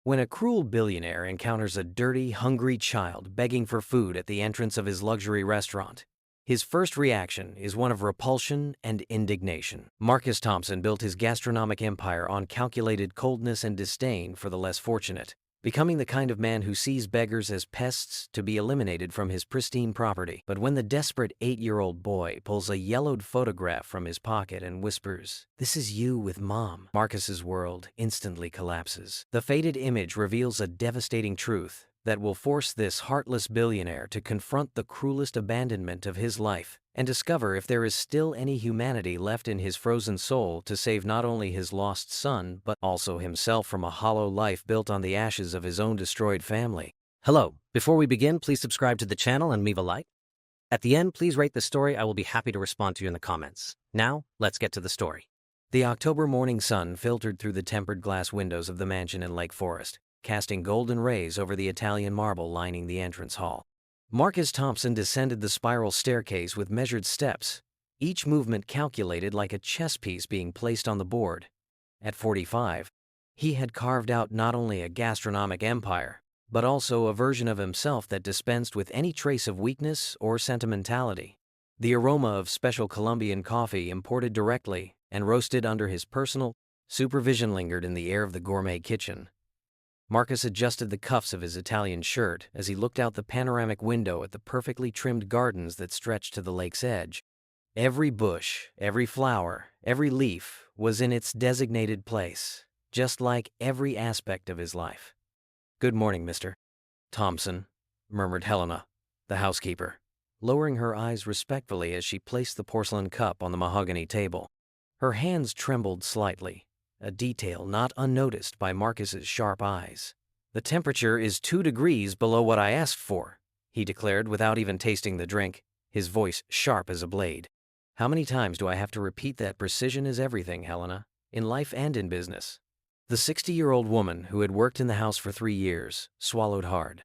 When a cruel billionaire encounters a dirty, hungry child begging for food at the entrance of his luxury restaurant, his first reaction is one of repulsion and indignation. Marcus Thompson built his gastronomic empire on calculated coldness and disdain for the less fortunate, becoming the kind of man who sees beggars as pests to be eliminated from his pristine property. But when the desperate 8-year-old boy pulls a yellowed photograph from his pocket and whispers, "This is you with Mom," Marcus's world instantly collapses. The faded image reveals a devastating truth that will force this heartless billionaire to confront the cruelest abandonment of his life and discover if there is still any humanity left in his frozen soul to save not only his lost son but also himself from a hollow life built on the ashes of his own destroyed family. Hello. Before we begin, please subscribe to the channel and leave a like. At the end, please rate the story. I will be happy to respond to you in the comments. Now, let's get to the story. The October morning sun filtered through the tempered glass windows of the mansion in Lake Forest, casting golden rays over the Italian marble lining the entrance hall. Marcus Thompson descended the spiral staircase with measured steps, each movement calculated like a chess piece being placed on the board. At 45, he had carved out not only a gastronomic empire, but also a version of himself that dispensed with any trace of weakness or sentimentality. The aroma of special Colombian coffee imported directly and roasted under his personal supervision lingered in the air of the gourmet kitchen. Marcus adjusted the cuffs of his Italian shirt as he looked out the panoramic window at the perfectly trimmed gardens that stretched to the lake's edge. Every bush, every flower, every leaf was in its designated place, just like every aspect of his life. "Good morning, Mr. Thompson," murmured Helena, the housekeeper, lowering her eyes respectfully as she placed the porcelain cup on the mahogany table. Her hands trembled slightly, a detail not unnoticed by Marcus's sharp eyes. "The temperature is 2 degrees below what I asked for," he declared without even tasting the drink, his voice sharp as a blade. "How many times do I have to repeat that precision is everything, Helena, in life and in business?" The 60-year-old woman, who had worked in the house for 3 years, swallowed hard.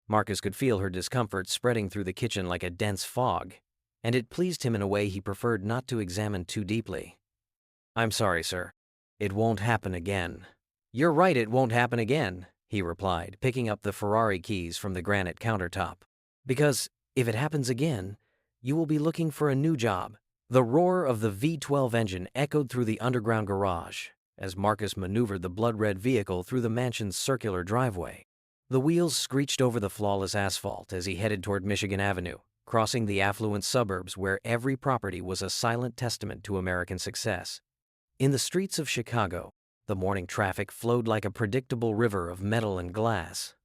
Marcus could feel her discomfort spreading through the kitchen like a dense fog, and it pleased him in a way he preferred not to examine too deeply. "I'm sorry, sir. It won't happen again." "You're right, it won't happen again," he replied, picking up the Ferrari keys from the granite countertop. "Because if it happens again, you will be looking for a new job." The roar of the V12 engine echoed through the underground garage as Marcus maneuvered the blood-red vehicle through the mansion's circular driveway. The wheels screeched over the flawless asphalt as he headed toward Michigan Avenue, crossing the affluent suburbs where every property was a silent testament to American success. In the streets of Chicago, the morning traffic flowed like a predictable river of metal and glass.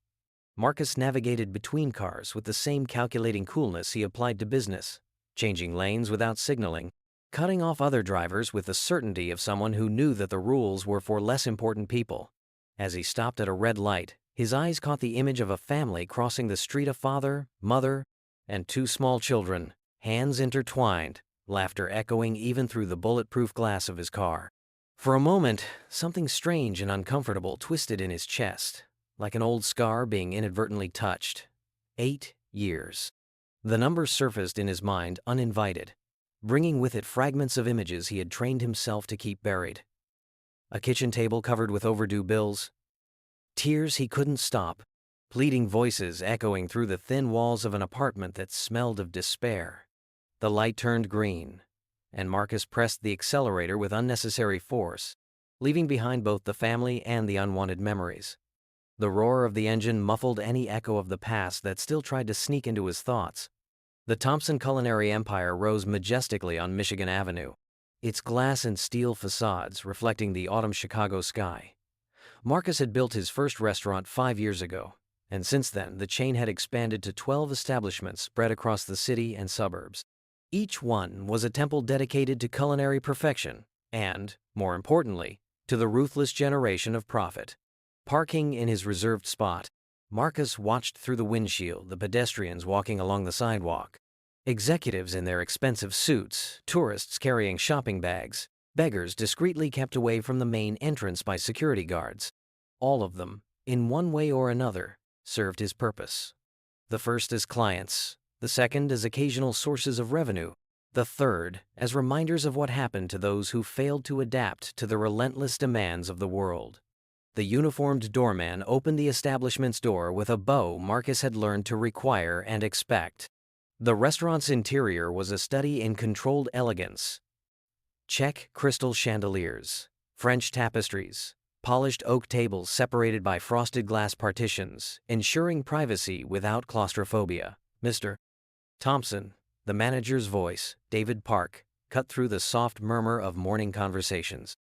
Marcus navigated between cars with the same calculating coolness he applied to business, changing lanes without signaling, cutting off other drivers with the certainty of someone who knew that the rules were for less important people. As he stopped at a red light, his eyes caught the image of a family crossing the street: a father, mother, and 2 small children, hands intertwined, laughter echoing even through the bulletproof glass of his car. For a moment, something strange and uncomfortable twisted in his chest, like an old scar being inadvertently touched. 8 years. The number surfaced in his mind uninvited, bringing with it fragments of images he had trained himself to keep buried. A kitchen table covered with overdue bills, tears he couldn't stop, pleading voices echoing through the thin walls of an apartment that smelled of despair. The light turned green, and Marcus pressed the accelerator with unnecessary force, leaving behind both the family and the unwanted memories. The roar of the engine muffled any echo of the past that still tried to sneak into his thoughts. The Thompson culinary empire rose majestically on Michigan Avenue, its glass and steel facades reflecting the autumn Chicago sky. Marcus had built his first restaurant 5 years ago, and since then the chain had expanded to 12 establishments spread across the city and suburbs. Each one was a temple dedicated to culinary perfection and, more importantly, to the ruthless generation of profit. Parking in his reserved spot, Marcus watched through the windshield the pedestrians walking along the sidewalk. Executives in their expensive suits, tourists carrying shopping bags, beggars discreetly kept away from the main entrance by security guards. All of them, in one way or another, served his purpose. The first as clients, the second as occasional sources of revenue, the third as reminders of what happened to those who failed to adapt to the relentless demands of the world. The uniformed doorman opened the establishment's door with a bow Marcus had learned to require and expect. The restaurant's interior was a study in controlled elegance. Check crystal chandeliers, French tapestries, polished oak tables separated by frosted glass partitions, ensuring privacy without claustrophobia. Mr. Thompson, the manager's voice, David Park, cut through the soft murmur of morning conversations.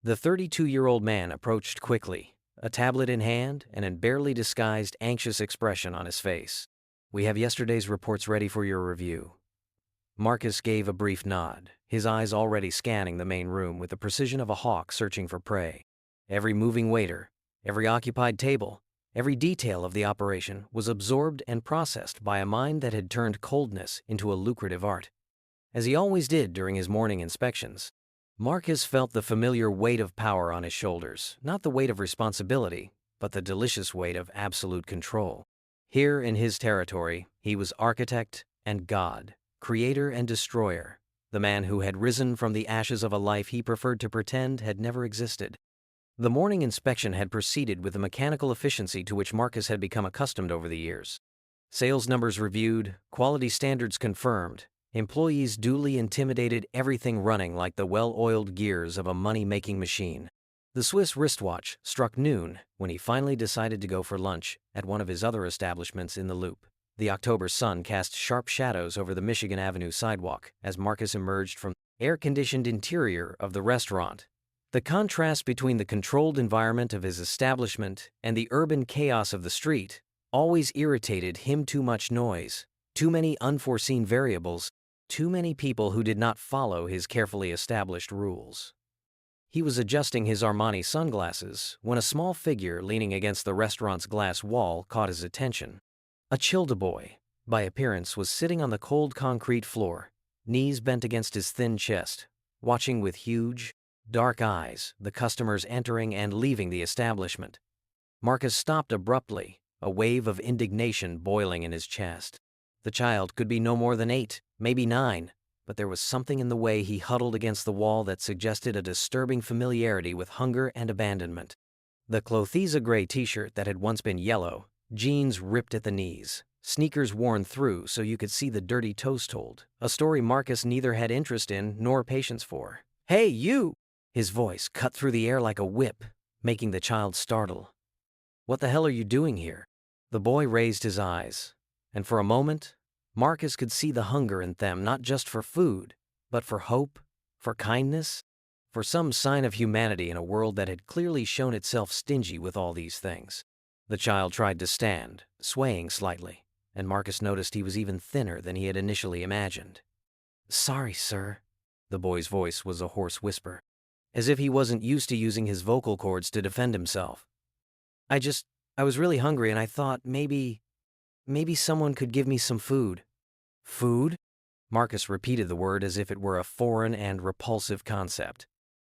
The 32-year-old man approached quickly, a tablet in hand and a barely disguised anxious expression on his face. "We have yesterday's reports ready for your review." Marcus gave a brief nod, his eyes already scanning the main room with the precision of a hawk searching for prey. Every moving waiter, every occupied table, every detail of the operation was absorbed and processed by a mind that had turned coldness into a lucrative art. As he always did during his morning inspections, Marcus felt the familiar weight of power on his shoulders, not the weight of responsibility, but the delicious weight of absolute control. Here in his territory, he was architect and god, creator and destroyer, the man who had risen from the ashes of a life he preferred to pretend had never existed. The morning inspection had proceeded with the mechanical efficiency to which Marcus had become accustomed over the years. Sales numbers reviewed, quality standards confirmed, employees duly intimidated, everything running like the well-oiled gears of a money-making machine. The Swiss wristwatch struck noon when he finally decided to go for lunch at one of his other establishments in the Loop. The October sun cast sharp shadows over the Michigan Avenue sidewalk as Marcus emerged from the air-conditioned interior of the restaurant. The contrast between the controlled environment of his establishment and the urban chaos of the street always irritated him. Too much noise, too many unforeseen variables, too many people who did not follow his carefully established rules. He was adjusting his Armani sunglasses when a small figure leaning against the restaurant's glass wall caught his attention. A Childa boy, by appearance, was sitting on the cold concrete floor, knees bent against his thin chest, watching with huge, dark eyes the customers entering and leaving the establishment. Marcus stopped abruptly, a wave of indignation boiling in his chest. The child could be no more than 8, maybe 9, but there was something in the way he huddled against the wall that suggested a disturbing familiarity with hunger and abandonment. The Clothesa gray t-shirt that had once been yellow, jeans ripped at the knees, sneakers worn through so you could see the dirty toes told, a story Marcus neither had interest in nor patience for. "Hey, you!" His voice cut through the air like a whip, making the child startle. "What the hell are you doing here?" The boy raised his eyes, and for a moment, Marcus could see the hunger in them, not just for food, but for hope, for kindness, for some sign of humanity in a world that had clearly shown itself stingy with all these things. The child tried to stand, swaying slightly, and Marcus noticed he was even thinner than he had initially imagined. "Sorry, sir." The boy's voice was a hoarse whisper, as if he wasn't used to using his vocal cords to defend himself. I was really hungry and I thought maybe someone could give me some food." "Food?" Marcus repeated the word as if it were a foreign and repulsive concept.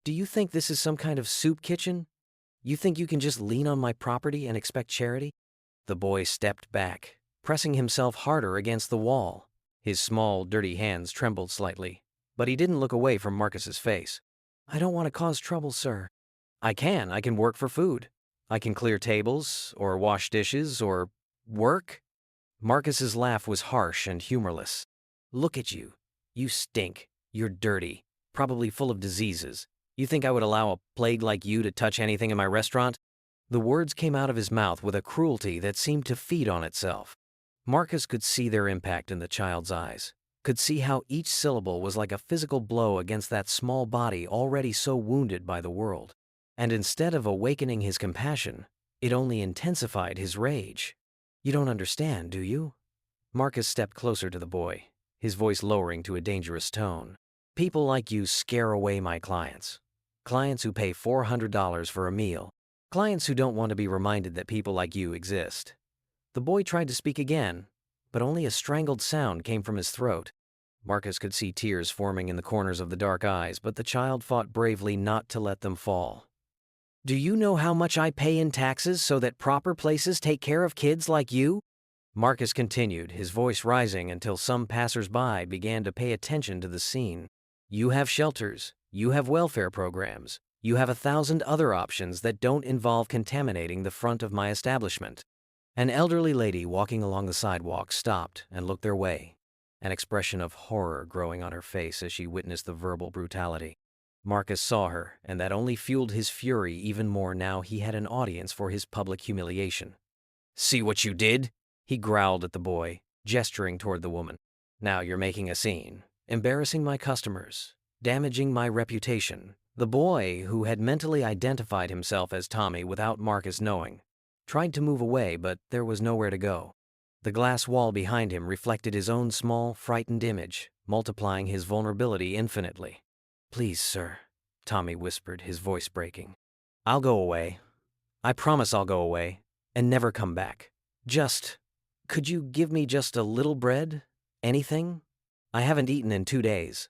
"Do you think this is some kind of soup kitchen? You think you can just lean on my property and expect charity?" The boy stepped back, pressing himself harder against the wall. His small, dirty hands trembled slightly, but he didn't look away from Marcus's face. "I don't want to cause trouble, sir." I can work for food. I can clear tables, or wash dishes, or work." Marcus's laugh was harsh and humorless. "Look at you. You stink. You're dirty, probably full of diseases. You think I would allow a plague like you to touch anything in my restaurant?" The words came out of his mouth with a cruelty that seemed to feed on itself. Marcus could see their impact in the child's eyes, could see how each syllable was like a physical blow against that small body already so wounded by the world. And instead of awakening his compassion, it only intensified his rage. "You don't understand, do you?" Marcus stepped closer to the boy, his voice lowering to a dangerous tone. "People like you scare away my clients. Clients who pay $400 for a meal. Clients who don't want to be reminded that people like you exist." The boy tried to speak again, but only a strangled sound came from his throat. Marcus could see tears forming in the corners of the dark eyes, but the child fought bravely not to let them fall. "Do you know how much I pay in taxes so that proper places take care of kids like you?" Marcus continued, his voice rising until some passers-by began to pay attention to the scene. "You have shelters, you have welfare programs, You have 1,000 other options that don't involve contaminating the front of my establishment." An elderly lady walking along the sidewalk stopped and looked their way, an expression of horror growing on her face as she witnessed the verbal brutality. Marcus saw her, and that only fueled his fury even more now he had an audience for his public humiliation. "See what you did?" he growled at the boy, gesturing toward the woman. "Now you're making a scene, embarrassing my customers, damaging my reputation." The boy, who had mentally identified himself as Tommy without Marcus knowing, tried to move away, but there was nowhere to go. The glass wall behind him reflected his own small, frightened image, multiplying his vulnerability infinitely. "Please, sir," Tommy whispered, his voice breaking. "I'll go away. I promise I'll go away, and never come back. Could you give me just a little bread? Anything? I haven't eaten in 2 days."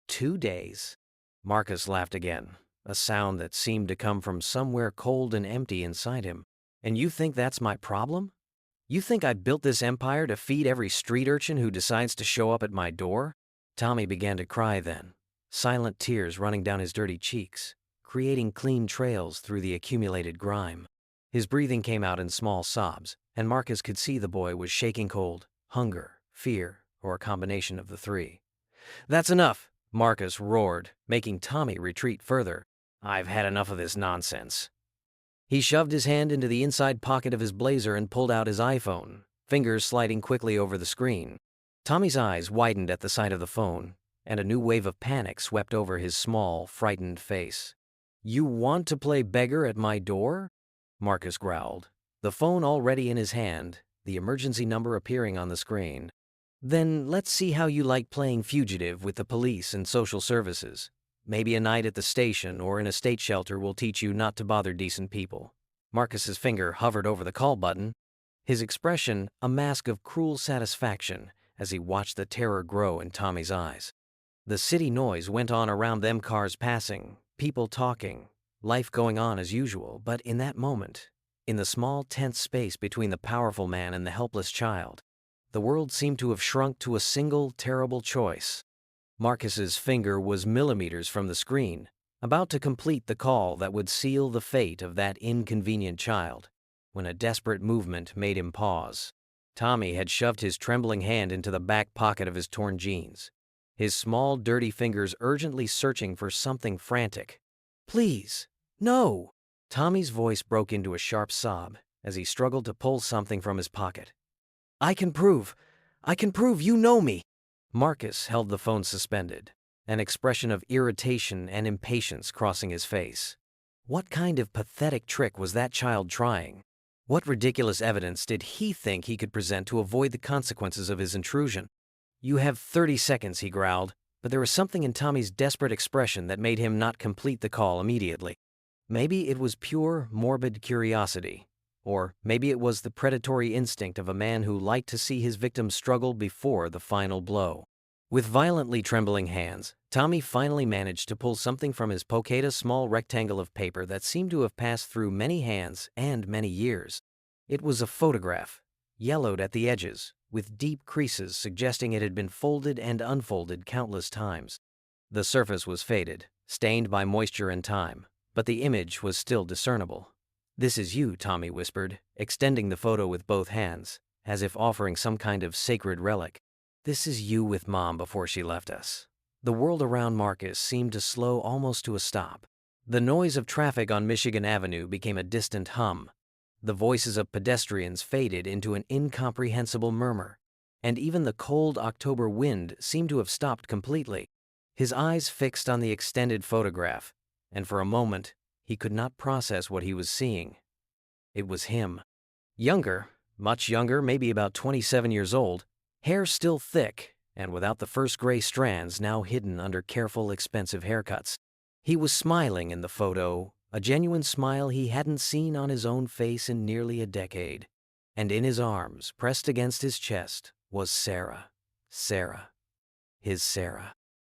2 days? Marcus laughed again, a sound that seemed to come from somewhere cold and empty inside him. "And you think that's my problem? You think I built this empire to feed every street urchin who decides to show up at my door?" Tommy began to cry then, silent tears running down his dirty cheeks, creating clean trails through the accumulated grime. His breathing came out in small sobs, and Marcus could see the boy was shaking cold, hunger, fear, or a combination of the three. "That's enough," Marcus roared, making Tommy retreat further. "I've had enough of this nonsense." He shoved his hand into the inside pocket of his blazer and pulled out his iPhone, fingers sliding quickly over the screen. Tommy's eyes widened at the sight of the phone, and a new wave of panic swept over his small, frightened face. "You want to play beggar at my door?" Marcus growled, the phone already in his hand, the emergency number appearing on the screen. "Then let's see how you like playing fugitive with the police and social services. Maybe a night at the station or in a state shelter will teach you not to bother decent people." Marcus's finger hovered over the call button, his expression a mask of cruel satisfaction as he watched the terror grow in Tommy's eyes. The city noise went on around them, cars passing, people talking, life going on as usual, but in that moment, in the small, tense space between the powerful man and the helpless child, the world seemed to have shrunk to a single, terrible choice. Marcus's finger was millimeters from the screen, about to complete the call that would seal the fate of that inconvenient child, when a desperate movement made him pause. Tommy had shoved his trembling hand into the back pocket of his torn jeans, his small, dirty fingers urgently searching for something frantic. "Please, no!" Tommy's voice broke into a sharp sob as he struggled to pull something from his pocket. I can prove you know me." Marcus held the phone suspended, an expression of irritation and impatience crossing his face. What kind of pathetic trick was that child trying? What ridiculous evidence did he think he could present to avoid the consequences of his intrusion? "You have 30 seconds, he growled, but there was something in Tommy's desperate expression that made him not complete the call immediately. Maybe it was pure, morbid curiosity. Or maybe it was the predatory instinct of a man who liked to see his victim struggle before the final blow. With violently trembling hands, Tommy finally managed to pull something from his pocket, a small rectangle of paper that seemed to have passed through many hands and many years. It was a photograph, yellowed at the edges, with deep creases suggesting it had been folded and unfolded countless times. The surface was faded, stained by moisture and time, but the image was still discernible. "This is you," Tommy whispered, extending the photo with both hands, as if offering some kind of sacred relic. "This is you with Mom before she left us." The world around Marcus seemed to slow almost to a stop. The noise of traffic on Michigan Avenue became a distant hum. The voices of pedestrians faded into an incomprehensible murmur, and even the cold October wind seemed to have stopped completely. His eyes fixed on the extended photograph, and for a moment, he could not process what he was seeing. It was him. Younger, much younger, maybe about 27 years old, hair still thick, and without the first gray strands now hidden under careful, expensive haircuts. He was smiling in the photo, a genuine smile he hadn't seen on his own face in nearly a decade. And in his arms, pressed against his chest, was Sarah. Sarah. His Sarah.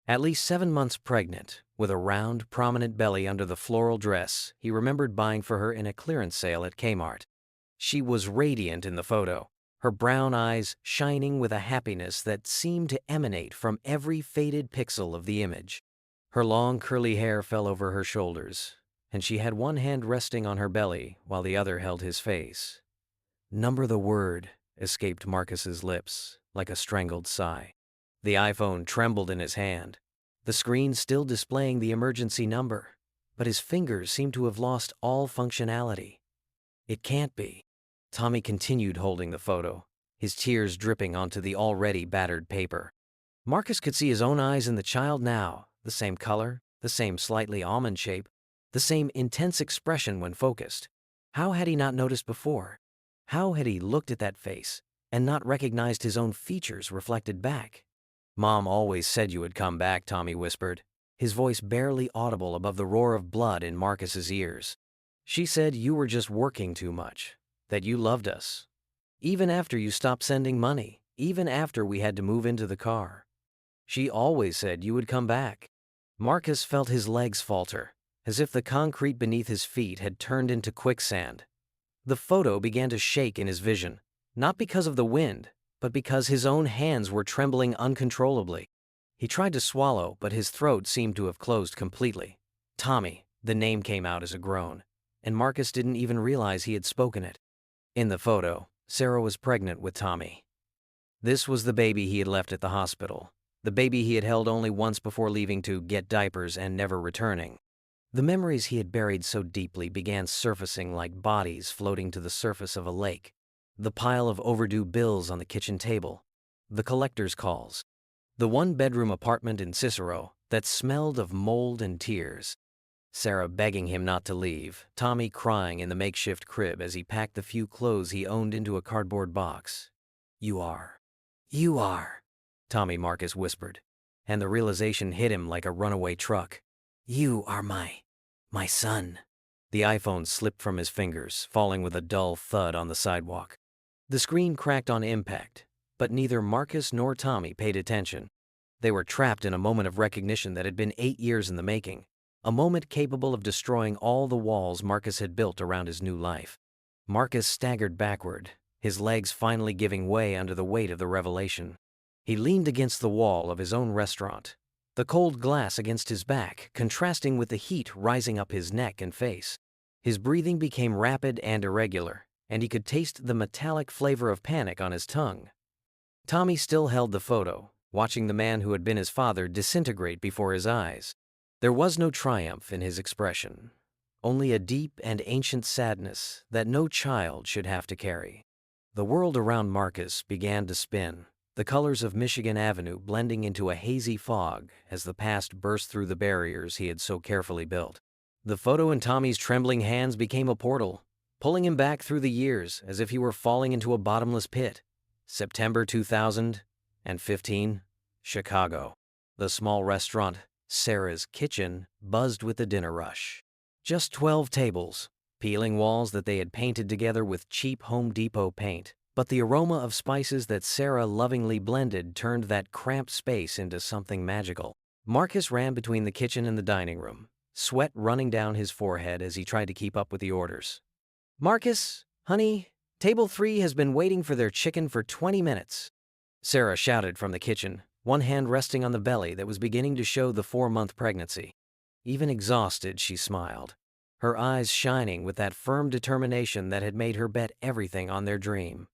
At least 7 months pregnant, with a round, prominent belly under the floral dress he remembered buying for her in a clearance sale at Kmart. She was radiant in the photo, her brown eyes shining with a happiness that seemed to emanate from every faded pixel of the image. Her long curly hair fell over her shoulders, and she had one hand resting on her belly while the other held his face. "Number the word," escaped Marcus's lips, like a strangled sigh. The iPhone trembled in his hand, the screen still displaying the emergency number, but his fingers seemed to have lost all functionality. "It can't be." Tommy continued holding the photo, his tears dripping onto the already battered paper. Marcus could see his own eyes in the child now, the same color, the same slightly almond shape, the same intense expression when focused. How had he not noticed before? How had he looked at that face and not recognized his own features reflected back? "Mom always said you would come back," Tommy whispered, his voice barely audible above the roar of blood in Marcus's ears. "She said you were just working too much, that you loved us. Even after you stopped sending money, even after we had to move into the car. She always said you would come back." Marcus felt his legs falter, as if the concrete beneath his feet had turned into quicksand. The photo began to shake in his vision, not because of the wind, but because his own hands were trembling uncontrollably. He tried to swallow, but his throat seemed to have closed completely. Tommy, the name came out as a groan, and Marcus didn't even realize he had spoken it. In the photo, Sarah was pregnant with Tommy. This was the baby he had left at the hospital, the baby he had held only once before leaving to get diapers and never returning. The memories he had buried so deeply began surfacing like bodies floating to the surface of a lake. The pile of overdue bills on the kitchen table, the collector's calls, the one-bedroom apartment in Cicero that smelled of mold and tears. Sarah begging him not to leave, Tommy crying in the makeshift crib as he packed the few clothes he owned into a cardboard box. You are," Tommy Marcus whispered, and the realization hit him like a runaway truck. "You are my son." The iPhone slipped from his fingers, falling with a dull thud on the sidewalk. The screen cracked on impact, but neither Marcus nor Tommy paid attention. They were trapped in a moment of recognition that had been 8 years in the making, a moment capable of destroying all the walls Marcus had built around his new life. Marcus staggered backward, his legs finally giving way under the weight of the revelation. He leaned against the wall of his own restaurant, the cold glass against his back contrasting with the heat rising up his neck and face. His breathing became rapid and irregular, and he could taste the metallic flavor of panic on his tongue. Tommy still held the photo, watching the man who had been his father disintegrate before his eyes. There was no triumph in his expression, only a deep and ancient sadness that no child should have to carry. The world around Marcus began to spin, the colors of Michigan Avenue blending into a hazy fog as the past burst through the barriers he had so carefully built. The photo in Tommy's trembling hands became a portal, pulling him back through the years as if he were falling into a bottomless pit. September 2015, Chicago. The small restaurant, Sarah's Kitchen, buzzed with the dinner rush. Just 12 tables, peeling walls that they had painted together with cheap Home Depot paint. But the aroma of spices that Sarah lovingly blended turned that cramped space into something magical. Marcus ran between the kitchen and the dining room, sweat running down his forehead as he tried to keep up with the orders. "Marcus, honey, table 3 has been waiting for their chicken for 20 minutes. Sarah shouted from the kitchen, one hand resting on the belly that was beginning to show the 4-month pregnancy. Even exhausted, she smiled, her eyes shining with that firm determination that had made her bet everything on their dream.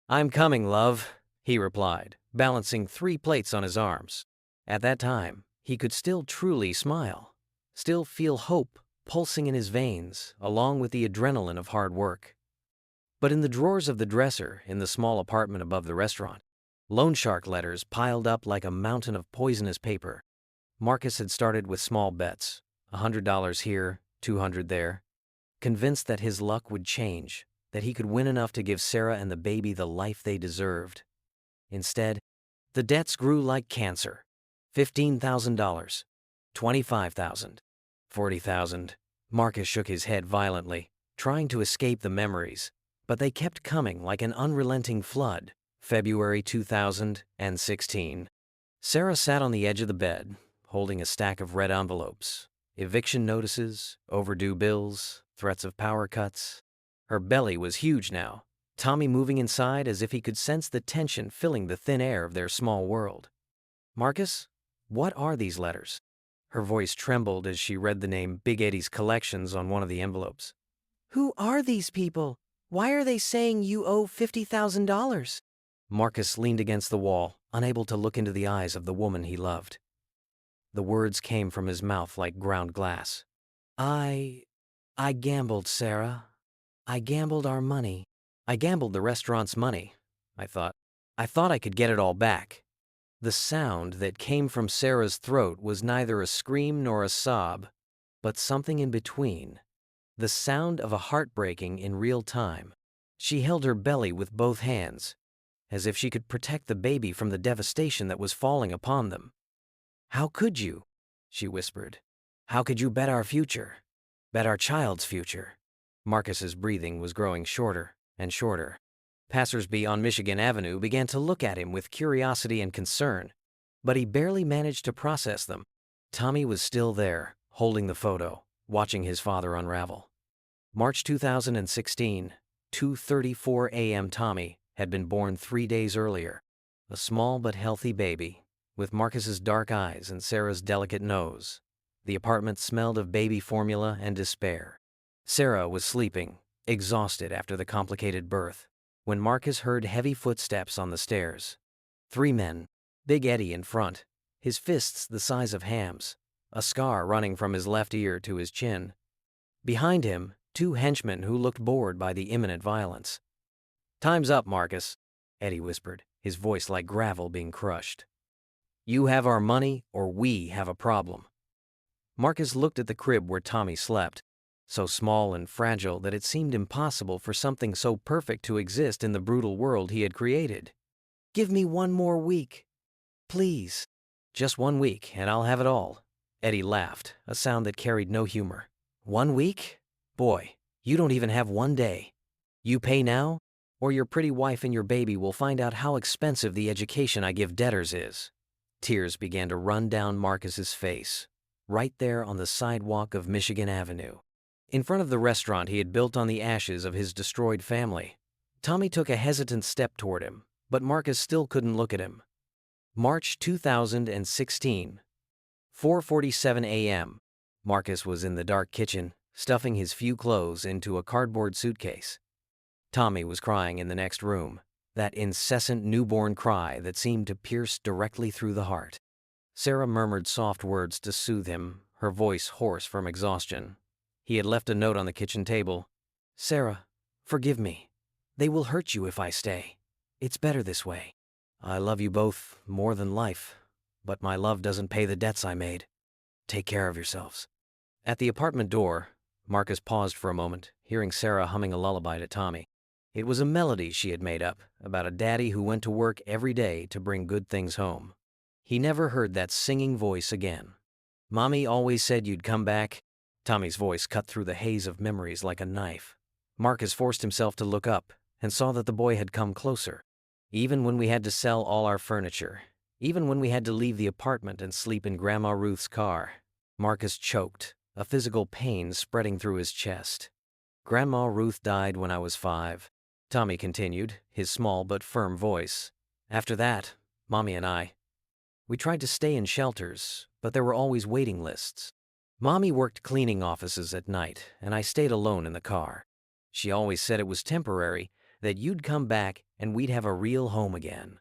"I'm coming, love," he replied, balancing 3 plates on his arms. At that time, he could still truly smile, still feel hope pulsing in his veins, along with the adrenaline of hard work. But in the drawers of the dresser in the small apartment above the restaurant, loan shark letters piled up like a mountain of poisonous paper. Marcus had started with small bets, $100 here, $200 there, convinced that his luck would change, that he could win enough to give Sarah and the baby the life they deserved. Instead, the debts grew like cancer. $15,000, $25,000, $40,000. Marcus shook his head violently, trying to escape the memories, but they kept coming like an unrelenting flood. February 2016. Sarah sat on the edge of the bed, holding a stack of red envelopes, eviction notices, overdue bills, threats of power cuts. Her belly was huge now, Tommy moving inside as if he could sense the tension filling the thin air of their small world. "Marcus, what are these letters?" Her voice trembled as she read the name Big Eddie's Collections on one of the envelopes. Who are these people? Why are they saying you owe $50,000? Marcus leaned against the wall, unable to look into the eyes of the woman he loved. The words came from his mouth like ground glass. I gambled, Sarah. I gambled our money. I gambled the restaurant's money, I thought. I thought I could get it all back. The sound that came from Sarah's throat was neither a scream nor a sob, but something in between. The sound of a heart breaking in real time. She held her belly with both hands, as if she could protect the baby from the devastation that was falling upon them. "How could you?" she whispered. "How could you bet our future? Bet our child's future?" Marcus's breathing was growing shorter and shorter. Passersby on Michigan Avenue began to look at him with curiosity and concern, but he barely managed to process them. Tommy was still there, holding the photo, watching his father unravel. March 2016, 2:34 a.m. Tommy had been born 3 days earlier. A small but healthy baby, with Marcus's dark eyes and Sarah's delicate nose. The apartment smelled of baby formula and despair. Sarah was sleeping, exhausted after the complicated birth, when Marcus heard heavy footsteps on the stairs. 3 men, Big Eddie in front, his fists the size of hams, a scar running from his left ear to his chin. Behind him, 2 henchmen who looked bored by the imminent violence. "Time's up, Marcus," Eddie whispered, his voice like gravel being crushed. "You have our money, or we have a problem." Marcus looked at the crib where Tommy slept, so small and fragile that it seemed impossible for something so perfect to exist in the brutal world he had created. Give me 1 more week. Please. "Just 1 week, and I'll have it all." Eddie laughed, a sound that carried no humor. "1 week? Boy, you don't even have 1 day. You pay now, or your pretty wife and your baby will find out how expensive the education I give debtors is." Tears began to run down Marcus's face, right there on the sidewalk of Michigan Avenue. In front of the restaurant he had built on the ashes of his destroyed family. Tommy took a hesitant step toward him, but Marcus still couldn't look at him. March 2016, 4:47 a.m. Marcus was in the dark kitchen, stuffing his few clothes into a cardboard suitcase. Tommy was crying in the next room, that incessant newborn cry that seemed to pierce directly through the heart. Sarah murmured soft words to soothe him, her voice hoarse from exhaustion. He had left a note on the kitchen table. "Sarah, forgive me. They will hurt you if I stay. It's better this way. I love you both more than life, but my love doesn't pay the debts I made. Take care of yourselves." At the apartment door, Marcus paused for a moment, hearing Sarah humming a lullaby to Tommy. It was a melody she had made up about a daddy who went to work every day to bring good things home. He never heard that singing voice again. "Mommy always said you'd come back." Tommy's voice cut through the haze of memories like a knife. Marcus forced himself to look up and saw that the boy had come closer. "Even when we had to sell all our furniture, even when we had to leave the apartment and sleep in Grandma Ruth's car." Marcus choked, a physical pain spreading through his chest. "Grandma Ruth died when I was 5. Tommy continued, his small but firm voice. "After that, Mommy and we tried to stay in shelters, but there were always waiting lists. Mommy worked cleaning offices at night, and I stayed alone in the car. She always said it was temporary, that you'd come back and we'd have a real home again."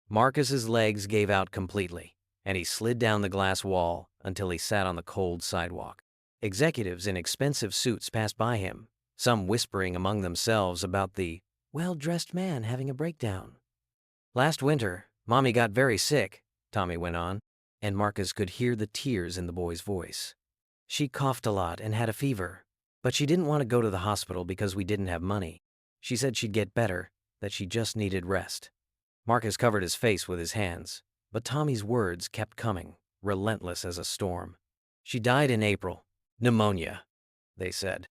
Marcus's legs gave out completely, and he slid down the glass wall until he sat on the cold sidewalk. Executives in expensive suits passed by him, some whispering among themselves about the well-dressed man having a breakdown. "Last winter, Mommy got very sick," Tommy went on, and Marcus could hear the tears in the boy's voice. "She coughed a lot and had a fever, but she didn't want to go to the hospital because we didn't have money. She said she'd get better, that she just needed rest." Marcus covered his face with his hands, but Tommy's words kept coming, relentless as a storm. "She died in April. Pneumonia," they said.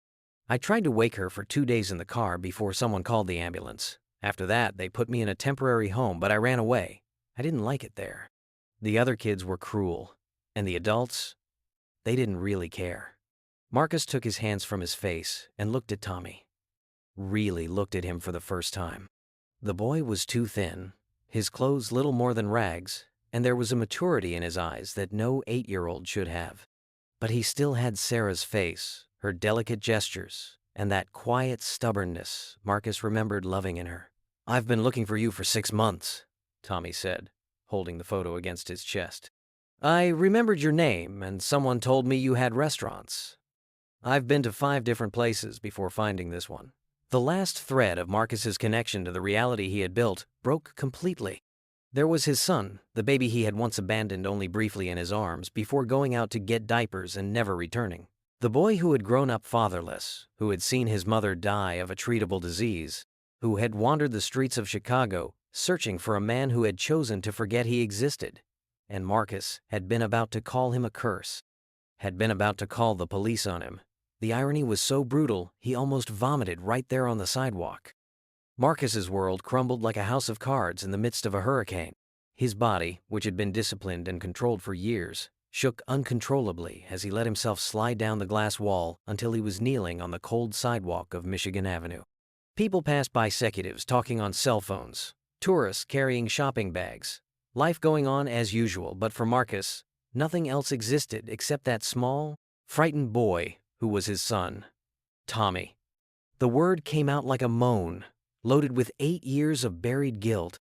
"I tried to wake her for 2 days in the car before someone called the ambulance. After that, they put me in a temporary home, but I ran away. I didn't like it there. The other kids were cruel, and the adults, they didn't really care." Marcus took his hands from his face and looked at Tommy. Really looked at him for the first time. The boy was too thin, his clothes little more than rags, and there was a maturity in his eyes that no 8-year-old should have. But he still had Sarah's face, her delicate gestures, and that quiet stubbornness Marcus remembered loving in her. "I've been looking for you for 6 months," Tommy said, holding the photo against his chest. "I remembered your name, and someone told me you had restaurants. I've been to 5 different places before finding this one." The last thread of Marcus's connection to the reality he had built broke completely. There was his son, the baby he had once abandoned only briefly in his arms before going out to get diapers and never returning. The boy who had grown up fatherless, who had seen his mother die of a treatable disease, who had wandered the streets of Chicago searching for a man who had chosen to forget he existed. And Marcus had been about to call him a curse, had been about to call the police on him. The irony was so brutal, he almost vomited right there on the sidewalk. Marcus's world crumbled like a house of cards in the midst of a hurricane. His body, which had been disciplined and controlled for years, shook uncontrollably as he let himself slide down the glass wall until he was kneeling on the cold sidewalk of Michigan Avenue. People passed by, executives talking on cell phones, tourists carrying shopping bags. Life going on as usual, but for Marcus, nothing else existed except that small, frightened boy who was his son, Tommy. The word came out like a moan, loaded with 8 years of buried guilt.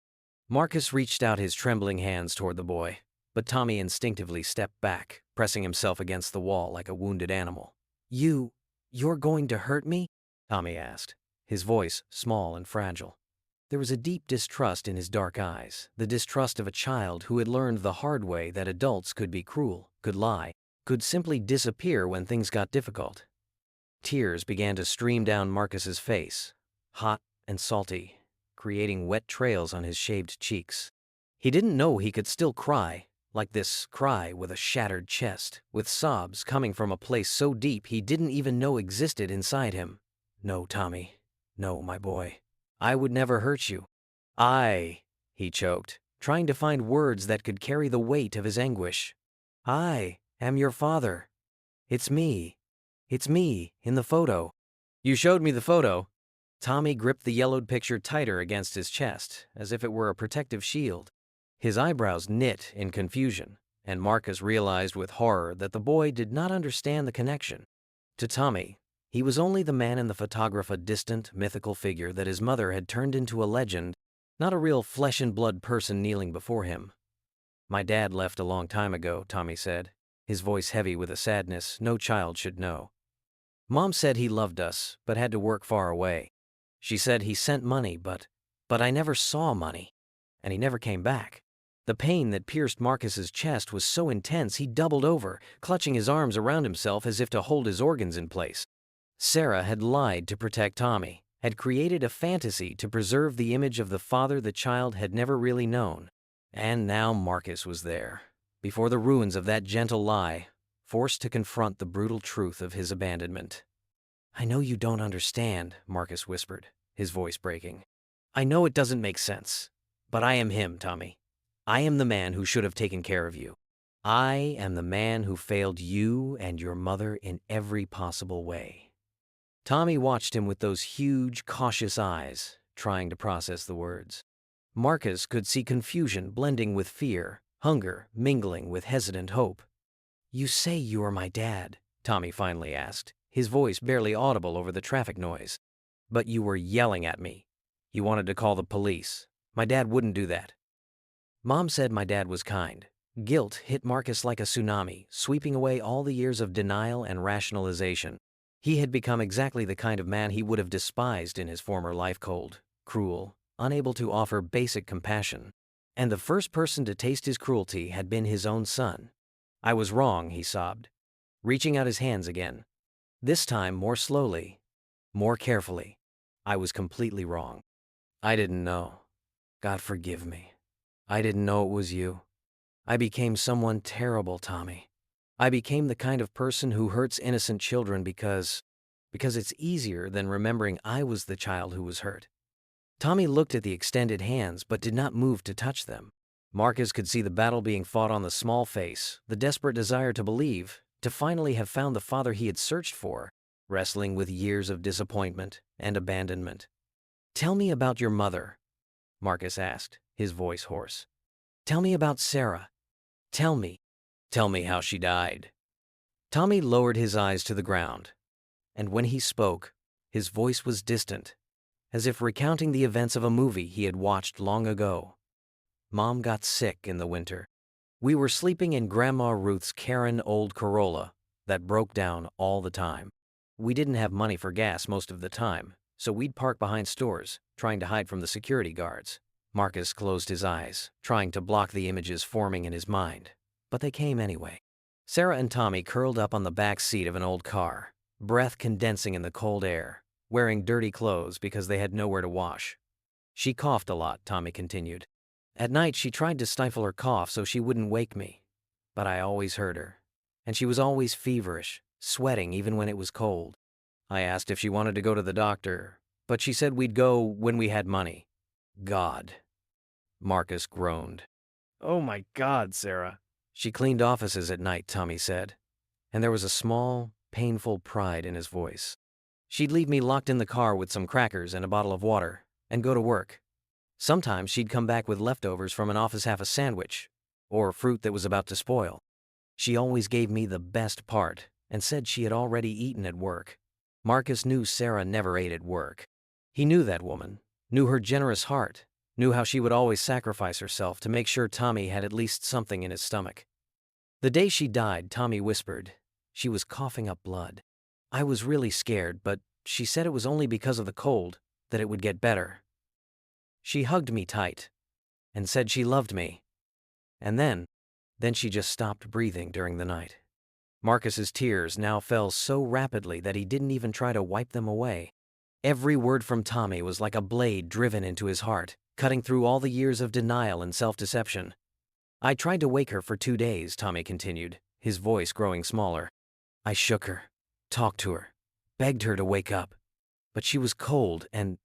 Marcus reached out his trembling hands toward the boy, but Tommy instinctively stepped back, pressing himself against the wall like a wounded animal. You're going to hurt me?" Tommy asked, his voice small and fragile. There was a deep distrust in his dark eyes, the distrust of a child who had learned the hard way that adults could be cruel, could lie, could simply disappear when things got difficult. Tears began to stream down Marcus's face, hot and salty, creating wet trails on his shaved cheeks. He didn't know he could still cry, like this cry with a shattered chest, with sobs coming from a place so deep he didn't even know existed inside him. "No, Tommy. No, my boy. I would never hurt you. He choked, trying to find words that could carry the weight of his anguish. "I am your father. It's me. It's me, in the photo." "You showed me the photo." Tommy gripped the yellowed picture tighter against his chest, as if it were a protective shield. His eyebrows knit in confusion, and Marcus realized with horror that the boy did not understand the connection. To Tommy, he was only the man in the photograph, a distant, mythical figure that his mother had turned into a legend, not a real flesh-and-blood person kneeling before him. "My dad left a long time ago," Tommy said, his voice heavy with a sadness no child should know. "Mom said he loved us, but had to work far away. She said he sent money, but I never saw money, and he never came back." The pain that pierced Marcus's chest was so intense he doubled over, clutching his arms around himself as if to hold his organs in place. Sarah had lied to protect Tommy, had created a fantasy to preserve the image of the father the child had never really known. And now Marcus was there, before the ruins of that gentle lie, forced to confront the brutal truth of his abandonment. "I know you don't understand," Marcus whispered, his voice breaking. "I know it doesn't make sense, but I am him, Tommy. I am the man who should have taken care of you. I am the man who failed you and your mother in every possible way." Tommy watched him with those huge, cautious eyes, trying to process the words. Marcus could see confusion blending with fear, hunger mingling with hesitant hope. "You say you are my dad," Tommy finally asked, his voice barely audible over the traffic noise. "But you were yelling at me. You wanted to call the police. My dad wouldn't do that." Mom said my dad was kind. Guilt hit Marcus like a tsunami, sweeping away all the years of denial and rationalization. He had become exactly the kind of man he would have despised in his former life, cold, cruel, unable to offer basic compassion. And the first person to taste his cruelty had been his own son. "I was wrong," he sobbed, reaching out his hands again. This time more slowly, more carefully. "I was completely wrong. I didn't know. God forgive me. I didn't know it was you. I became someone terrible, Tommy. I became the kind of person who hurts innocent children because it's easier than remembering I was the child who was hurt." Tommy looked at the extended hands but did not move to touch them. Marcus could see the battle being fought on the small face, the desperate desire to believe, to finally have found the father he had searched for, wrestling with years of disappointment and abandonment. "Tell me about your mother," Marcus asked, his voice hoarse. Tell me about Sarah. Tell me. Tell me how she died." Tommy lowered his eyes to the ground, and when he spoke, his voice was distant, as if recounting the events of a movie he had watched long ago. "Mom got sick in the winter. We were sleeping in Grandma Ruth's Karen old Corolla that broke down all the time. We didn't have money for gas most of the time, so we'd park behind stores, trying to hide from the security guards." Marcus closed his eyes, trying to block the images forming in his mind, but they came anyway. Sarah and Tommy curled up on the back seat of an old car, breath condensing in the cold air, wearing dirty clothes because they had nowhere to wash. "She coughed a lot," Tommy continued. "At night she tried to stifle her cough so she wouldn't wake me, but I always heard her. And she was always feverish, sweating even when it was cold. I asked if she wanted to go to the doctor, but she said we'd go when we had money." "God." Marcus groaned. "Oh my God, Sarah." "She cleaned offices at night," Tommy said, and there was a small, painful pride in his voice. "She'd leave me locked in the car with some crackers and a bottle of water, and go to work. Sometimes she'd come back with leftovers from an office half a sandwich, or fruit that was about to spoil. She always gave me the best part, and said she had already eaten at work." Marcus knew Sarah never ate at work. He knew that woman, knew her generous heart, knew how she would always sacrifice herself to make sure Tommy had at least something in his stomach. The day she died, Tommy whispered, "She was coughing up blood. I was really scared, but she said it was only because of the cold, that it would get better. She hugged me tight and said she loved me. And then she just stopped breathing during the night." Marcus's tears now fell so rapidly that he didn't even try to wipe them away. Every word from Tommy was like a blade driven into his heart, cutting through all the years of denial and self-deception. "I tried to wake her for 2 days," Tommy continued, his voice growing smaller. "I shook her, talked to her, begged her to wake up. But she was cold and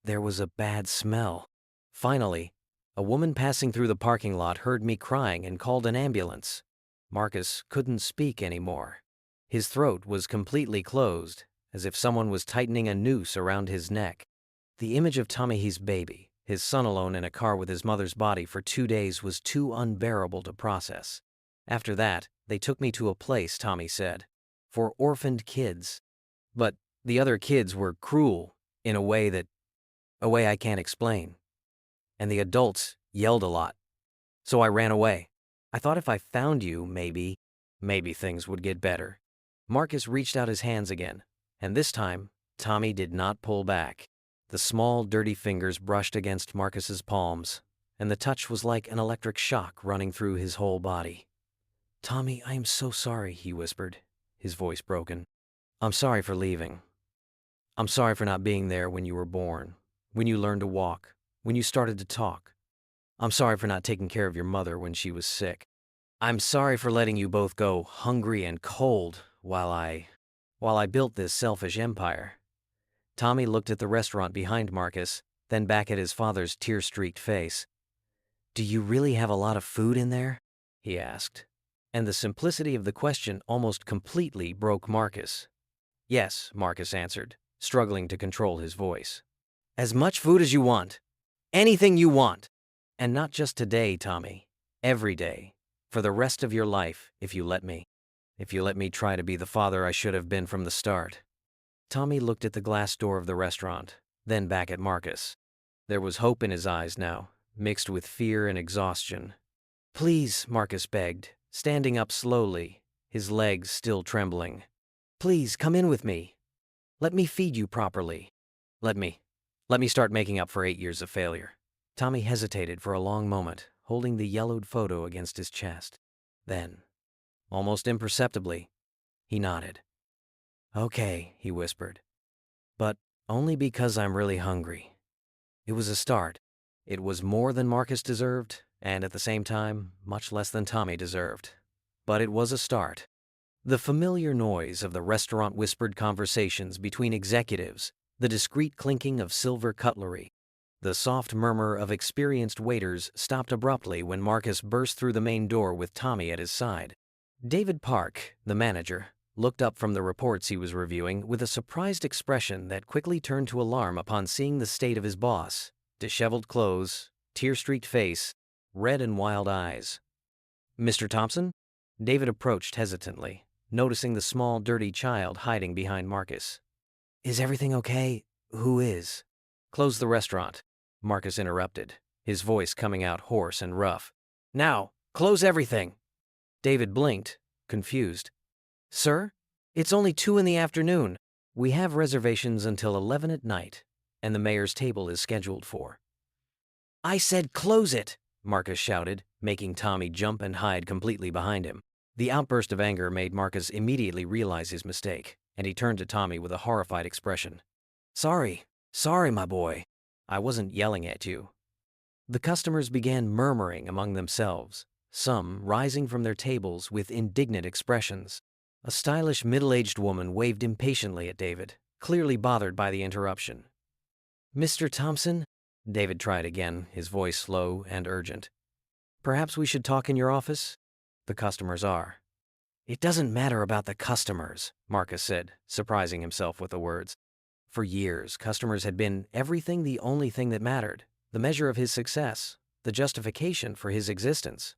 there was a bad smell. Finally, a woman passing through the parking lot heard me crying and called an ambulance." Marcus couldn't speak anymore. His throat was completely closed, as if someone was tightening a noose around his neck. The image of Tommy's baby, his son alone in a car with his mother's body for 2 days, was too unbearable to process. "After that, they took me to a place," Tommy said, "for orphaned kids. But the other kids were cruel in a way I can't explain. And the adults yelled a lot. So I ran away. I thought if I found you, maybe things would get better." Marcus reached out his hands again, and this time, Tommy did not pull back. The small, dirty fingers brushed against Marcus's palms, and the touch was like an electric shock running through his whole body. "Tommy, I am so sorry," he whispered, his voice broken. "I'm sorry for leaving. I'm sorry for not being there when you were born, when you learned to walk, when you started to talk. I'm sorry for not taking care of your mother when she was sick. I'm sorry for letting you both go hungry and cold while I built this selfish empire." Tommy looked at the restaurant behind Marcus, then back at his father's tear-streaked face. "Do you really have a lot of food in there?" he asked. And the simplicity of the question almost completely broke Marcus. "Yes," Marcus answered, struggling to control his voice. "As much food as you want. Anything you want. And not just today, Tommy. Every day. For the rest of your life, if you let me. If you let me try to be the father I should have been from the start." Tommy looked at the glass door of the restaurant, then back at Marcus. There was hope in his eyes now, mixed with fear and exhaustion. "Please," Marcus begged, standing up slowly, his legs still trembling. "Please, come in with me. Let me feed you properly. Let me start making up for 8 years of failure." Tommy hesitated for a long moment, holding the yellowed photo against his chest. Then, almost imperceptibly, he nodded. "Okay," he whispered. "But only because I'm really hungry." It was a start. It was more than Marcus deserved, and at the same time, much less than Tommy deserved. But it was a start. The familiar noise of the restaurant whispered conversations between executives, the discreet clinking of silver cutlery, the soft murmur of experienced waiters stopped abruptly when Marcus burst through the main door with Tommy at his side. David Park, the manager, looked up from the reports he was reviewing with a surprised expression that quickly turned to alarm upon seeing the state of his boss: disheveled clothes, tear-streaked face, red and wild eyes. "Mr. Thompson?" David approached hesitantly, noticing the small, dirty child hiding behind Marcus. "Is everything okay? Who is?" "Close the restaurant," Marcus interrupted, his voice coming out hoarse and rough. "Now, close everything!" David blinked, confused. "Sir? It's only 2 in the afternoon. We have reservations until 11 at night, and the mayor's table is scheduled for." "I said close it!" Marcus shouted, making Tommy jump and hide completely behind him. The outburst of anger made Marcus immediately realize his mistake, and he turned to Tommy with a horrified expression. Sorry, my boy. I wasn't yelling at you." The customers began murmuring among themselves, some rising from their tables with indignant expressions. A stylish middle-aged woman waved impatiently at David, clearly bothered by the interruption. "Mr. Thompson?" David tried again, his voice low and urgent. "Perhaps we should talk in your office? The customers are." "It doesn't matter about the customers," Marcus said, surprising himself with the words. For years, customers had been everything, the only thing that mattered, the measure of his success, the justification for his existence.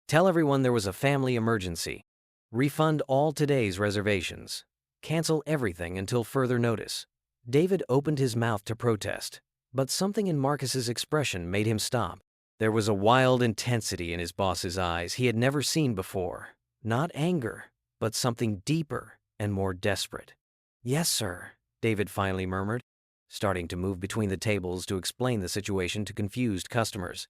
Tell everyone there was a family emergency. Refund all today's reservations. Cancel everything until further notice. David opened his mouth to protest, but something in Marcus's expression made him stop. There was a wild intensity in his boss's eyes he had never seen before. Not anger, but something deeper and more desperate. "Yes, sir," David finally murmured, starting to move between the tables to explain the situation to confused customers.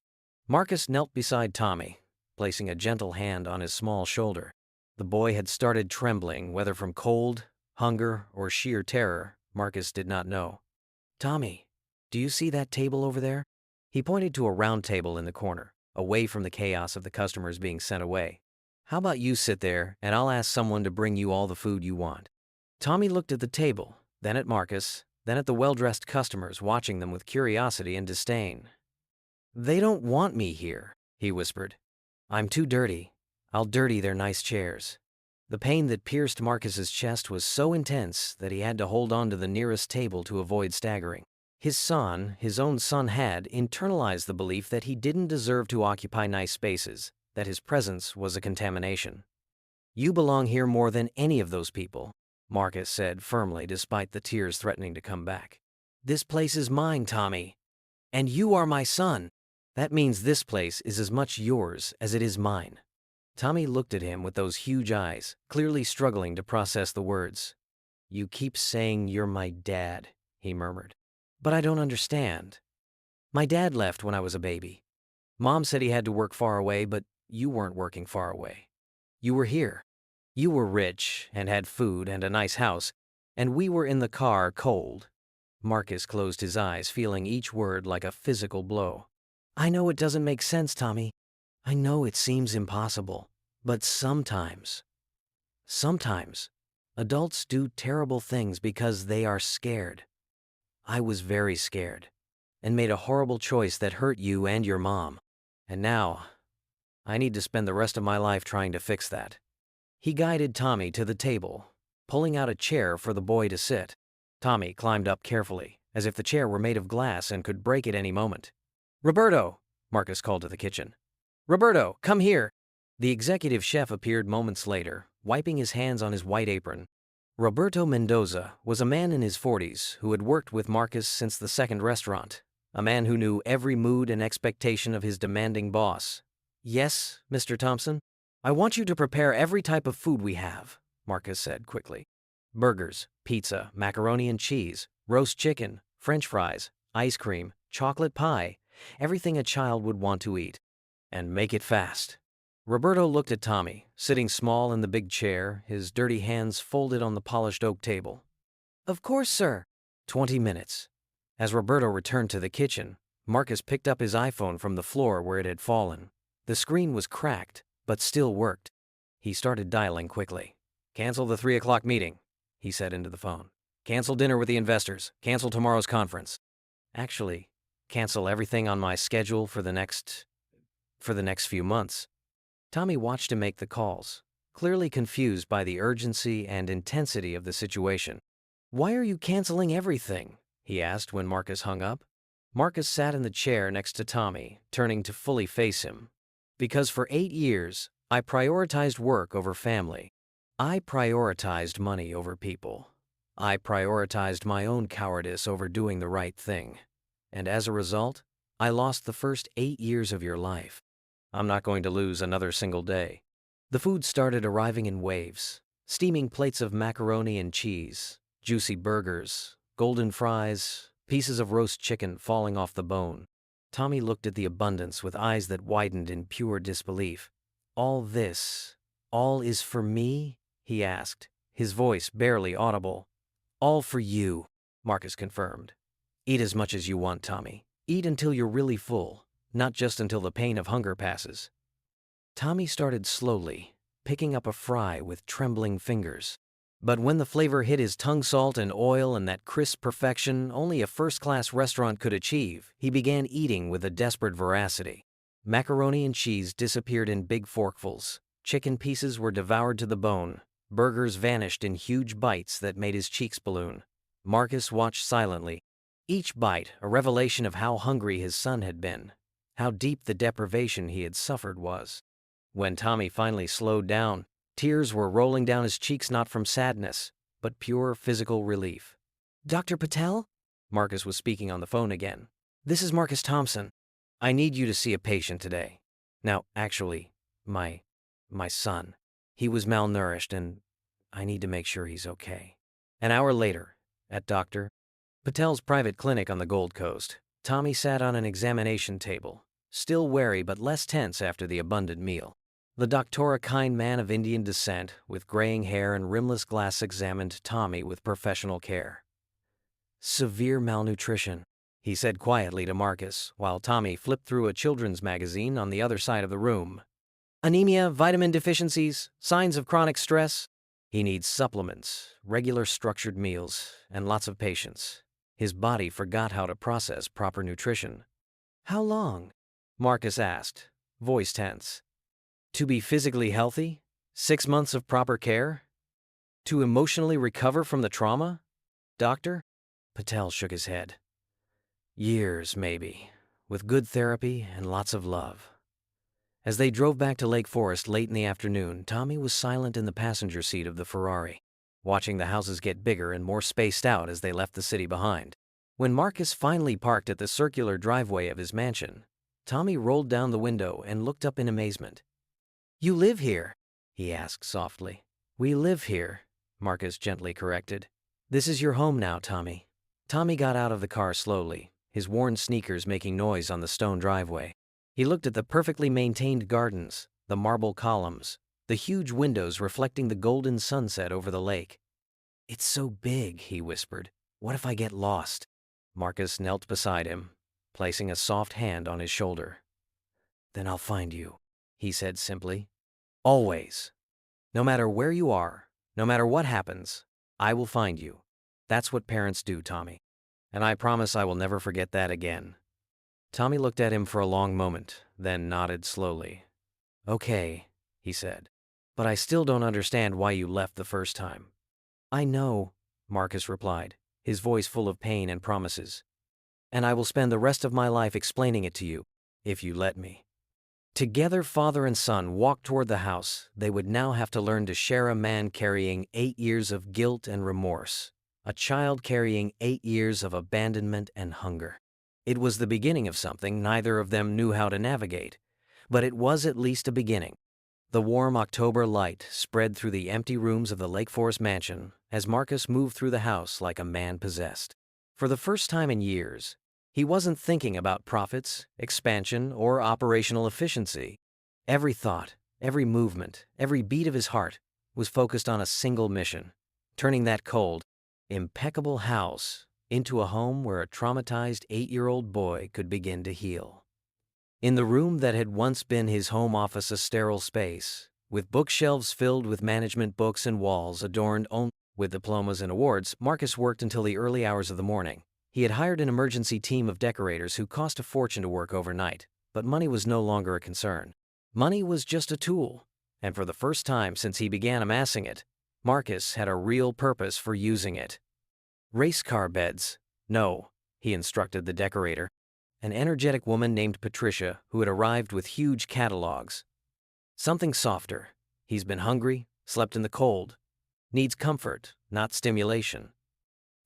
Marcus knelt beside Tommy, placing a gentle hand on his small shoulder. The boy had started trembling, whether from cold, hunger, or sheer terror, Marcus did not know. "Tommy, do you see that table over there?" He pointed to a round table in the corner, away from the chaos of the customers being sent away. "How about you sit there, and I'll ask someone to bring you all the food you want." Tommy looked at the table, then at Marcus, then at the well-dressed customers watching them with curiosity and disdain. "They don't want me here," he whispered. "I'm too dirty. I'll dirty their nice chairs." The pain that pierced Marcus's chest was so intense that he had to hold on to the nearest table to avoid staggering. His own son had internalized the belief that he didn't deserve to occupy nice spaces, that his presence was a contamination. "You belong here more than any of those people," Marcus said firmly despite the tears threatening to come back. "This place is mine, Tommy. And you are my son. That means this place is as much yours as it is mine." Tommy looked at him with those huge eyes, clearly struggling to process the words. "You keep saying you're my dad," he murmured. "But I don't understand. My dad left when I was a baby. Mom said he had to work far away, but you weren't working far away. You were here. You were rich and had food and a nice house, and we were in the car cold." Marcus closed his eyes, feeling each word like a physical blow. "I know it doesn't make sense, Tommy. I know it seems impossible, but sometimes, adults do terrible things because they are scared. I was very scared, and made a horrible choice that hurt you and your mom. And now, I need to spend the rest of my life trying to fix that." He guided Tommy to the table, pulling out a chair for the boy to sit. Tommy climbed up carefully, as if the chair were made of glass and could break at any moment. "Roberto," Marcus called to the kitchen. "Roberto, come here." The executive chef appeared moments later, wiping his hands on his white apron. Roberto Mendoza was a man in his 40s who had worked with Marcus since the second restaurant, a man who knew every mood and expectation of his demanding boss. "Yes, Mr. Thompson? I want you to prepare every type of food we have," Marcus said quickly. "Burgers, pizza, macaroni and cheese, roast chicken, French fries, ice cream, chocolate pie, everything a child would want to eat. And make it fast." Roberto looked at Tommy, sitting small in the big chair, his dirty hands folded on the polished oak table. "Of course, sir." 20 minutes. As Roberto returned to the kitchen, Marcus picked up his iPhone from the floor where it had fallen. The screen was cracked, but still worked. He started dialing quickly. "Cancel the 3 o'clock meeting," he said into the phone. "Cancel dinner with the investors. Cancel tomorrow's conference. Actually, cancel everything on my schedule for the next few months." Tommy watched him make the calls, clearly confused by the urgency and intensity of the situation. "Why are you canceling everything?" he asked when Marcus hung up. Marcus sat in the chair next to Tommy, turning to fully face him. Because for 8 years, I prioritized work over family. I prioritized money over people. I prioritized my own cowardice over doing the right thing. And as a result, I lost the first 8 years of your life. I'm not going to lose another single day. The food started arriving in waves. Steaming plates of macaroni and cheese, juicy burgers, golden fries, pieces of roast chicken falling off the bone. Tommy looked at the abundance with eyes that widened in pure disbelief. All this, all is for me? He asked, his voice barely audible. All for you, Marcus confirmed. Eat as much as you want, Tommy. Eat until you're really full, not just until the pain of hunger passes. Tommy started slowly, picking up a fry with trembling fingers. But when the flavor hit his tongue, salt and oil and that crisp perfection only a first-class restaurant could achieve, he began eating with a desperate voracity. Macaroni and cheese disappeared in big forkfuls. Chicken pieces were devoured to the bone. Burgers vanished in huge bites that made his cheeks balloon. Marcus watched silently, each bite a revelation of how hungry his son had been, how deep the deprivation he had suffered was. When Tommy finally slowed down, tears were rolling down his cheeks, not from sadness, but pure physical relief. Dr. Patel? Marcus was speaking on the phone again. This is Marcus Thompson. I need you to see a patient today. Now, actually, my son. He was malnourished and I need to make sure he's okay. An hour later, at Dr. Patel's private clinic on the Gold Coast, Tommy sat on an examination table, still wary but less tense after the abundant meal. The doctor, a kind man of Indian descent, with graying hair and rimless glass, examined Tommy with professional care. Severe malnutrition, he said quietly to Marcus, while Tommy flipped through a children's magazine on the other side of the room. Anemia, vitamin deficiencies, signs of chronic stress. He needs supplements, regular structured meals, and lots of patience. His body forgot how to process proper nutrition. How long? Marcus asked, voice tense. To be physically healthy? 6 months of proper care? To emotionally recover from the trauma? Doctor? Patel shook his head. Years, maybe, with good therapy and lots of love. As they drove back to Lake Forest late in the afternoon, Tommy was silent in the passenger seat of the Ferrari, watching the houses get bigger and more spaced out as they left the city behind. When Marcus finally parked at the circular driveway of his mansion, Tommy rolled down the window and looked up in amazement. You live here? He asked softly. We live here, Marcus gently corrected. This is your home now, Tommy. Tommy got out of the car slowly, his worn sneakers making noise on the stone driveway. He looked at the perfectly maintained gardens, the marble columns, the huge windows reflecting the golden sunset over the lake. It's so big, he whispered. What if I get lost? Marcus knelt beside him, placing a soft hand on his shoulder. Then I'll find you, he said simply. Always. No matter where you are, no matter what happens, I will find you. That's what parents do, Tommy. And I promise I will never forget that again. Tommy looked at him for a long moment, then nodded slowly. Okay, he said. But I still don't understand why you left the first time. I know, Marcus replied, his voice full of pain and promises. And I will spend the rest of my life explaining it to you, if you let me. Together, father and son walked toward the house they would now have to learn to share, a man carrying 8 years of guilt and remorse, a child carrying 8 years of abandonment and hunger. It was the beginning of something neither of them knew how to navigate, but it was at least a beginning. The warm October light spread through the empty rooms of the Lake Forest mansion as Marcus moved through the house like a man possessed. For the first time in years, he wasn't thinking about profits, expansion, or operational efficiency. Every thought, every movement, every beat of his heart was focused on a single mission, turning that cold, impeccable house into a home where a traumatized 8-year-old boy could begin to heal. In the room that had once been his home office, a sterile space, with bookshelves filled with management books and walls adorned only with diplomas and awards, Marcus worked until the early hours of the morning. He had hired an emergency team of decorators who cost a fortune to work overnight, but money was no longer a concern. Money was just a tool, and for the first time since he began amassing it, Marcus had a real purpose for using it. Race car beds. No, he instructed the decorator. an energetic woman named Patricia who had arrived with huge catalogs. Something softer. He's been hungry, slept in the cold. Needs comfort, not stimulation.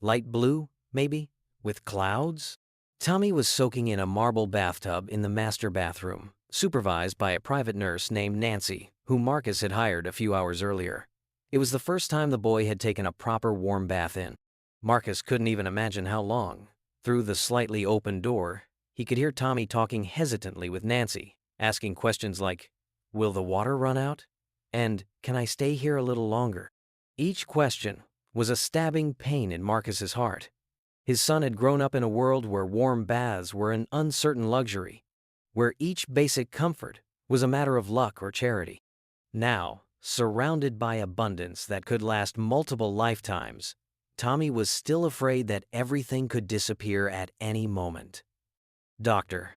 Light blue, maybe, with clouds? Tommy was soaking in a marble bathtub in the master bathroom, supervised by a private nurse named Nancy, whom Marcus had hired a few hours earlier. It was the first time the boy had taken a proper warm bath in. Marcus couldn't even imagine how long. Through the slightly open door, he could hear Tommy talking hesitantly with Nancy, asking questions like, "Will the water run out?" And "Can I stay here a little longer?" Each question was a stabbing pain in Marcus's heart. His son had grown up in a world where warm baths were an uncertain luxury, where each basic comfort was a matter of luck or charity. Now, surrounded by abundance that could last multiple lifetimes, Tommy was still afraid that everything could disappear at any moment. Dr.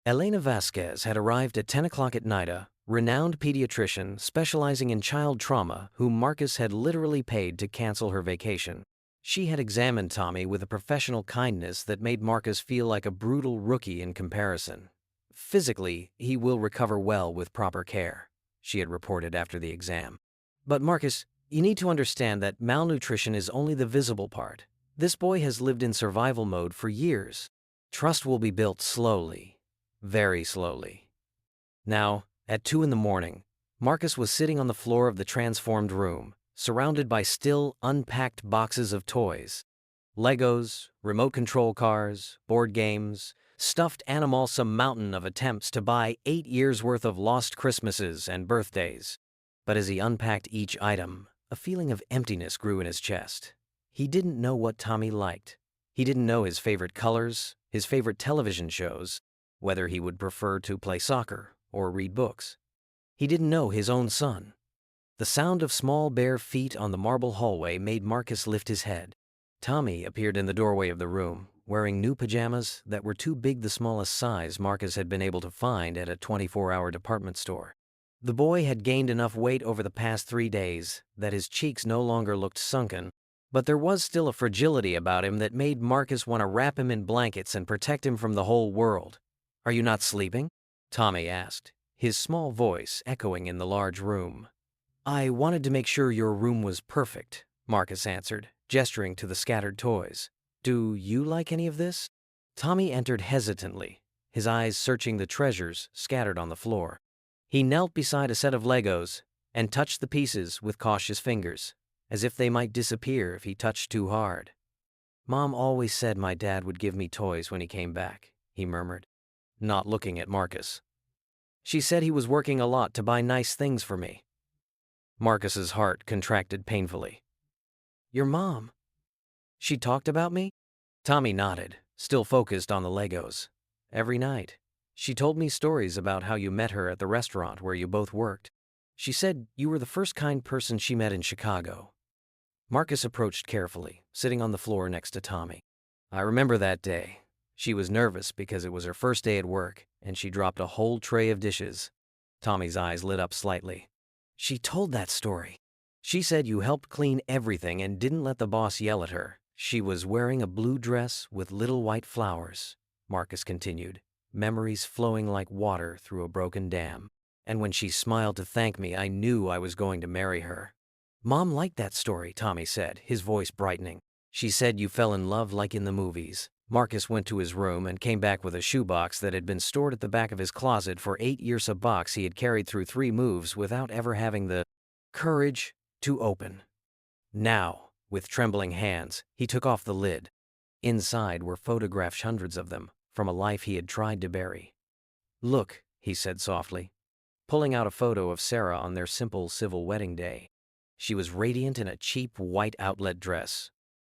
Elena Vasquez had arrived at 10 o'clock at night, a renowned pediatrician specializing in child trauma whom Marcus had literally paid to cancel her vacation. She had examined Tommy with a professional kindness that made Marcus feel like a brutal rookie in comparison. Physically, he will recover well with proper care, she had reported after the exam. But Marcus, you need to understand that malnutrition is only the visible part. This boy has lived in survival mode for years. Trust will be built slowly, very slowly. Now, at 2 in the morning, Marcus was sitting on the floor of the transformed room, surrounded by still unpacked boxes of toys. Legos, remote control cars, board games, stuffed animals, some mountain of attempts to buy 8 years' worth of lost Christmases and birthdays. But as he unpacked each item, a feeling of emptiness grew in his chest. He didn't know what Tommy liked. He didn't know his favorite colors, his favorite television shows, whether he would prefer to play soccer or read books. He didn't know his own son. The sound of small bare feet on the marble hallway made Marcus lift his head. Tommy appeared in the doorway of the room, wearing new pajamas that were too big, the smallest size Marcus had been able to find at a 24-hour department store. The boy had gained enough weight over the past 3 days that his cheeks no longer looked sunken, but there was still a fragility about him that made Marcus want to wrap him in blankets and protect him from the whole world. "Are you not sleeping?" Tommy asked, his small voice echoing in the large room. "I wanted to make sure your room was perfect," Marcus answered, gesturing to the scattered toys. "Do you like any of this?" Tommy entered hesitantly, his eyes searching the treasures scattered on the floor. He knelt beside a set of Legos and touched the pieces with cautious fingers, as if they might disappear if he touched too hard. "Mom always said my dad would give me toys when he came back," he murmured, not looking at Marcus. "She said he was working a lot to buy nice things for me." Marcus's heart contracted painfully. "Your mom? She talked about me?" Tommy nodded, still focused on the Legos. "Every night. She told me stories about how you met her at the restaurant where you both worked. She said you were the first kind person she met in Chicago." Marcus approached carefully, sitting on the floor next to Tommy. "I remember that day. She was nervous because it was her first day at work, and she dropped a whole tray of dishes." Tommy's eyes lit up slightly. "She told that story. She said you helped clean everything and didn't let the boss yell at her. She was wearing a blue dress with little white flowers," Marcus continued, memories flowing like water through a broken dam. "And when she smiled to thank me, I knew I was going to marry her." "Mom liked that story," Tommy said, his voice brightening. "She said you fell in love like in the movies." Marcus went to his room and came back with a shoebox that had been stored at the back of his closet for 8 years, a box he had carried through 3 moves without ever having the courage to open. Now, with trembling hands, he took off the lid. Inside were photographs, hundreds of them, from a life he had tried to bury. "Look," he said softly, pulling out a photo of Sarah on their simple civil wedding day. She was radiant in a cheap white outlet dress,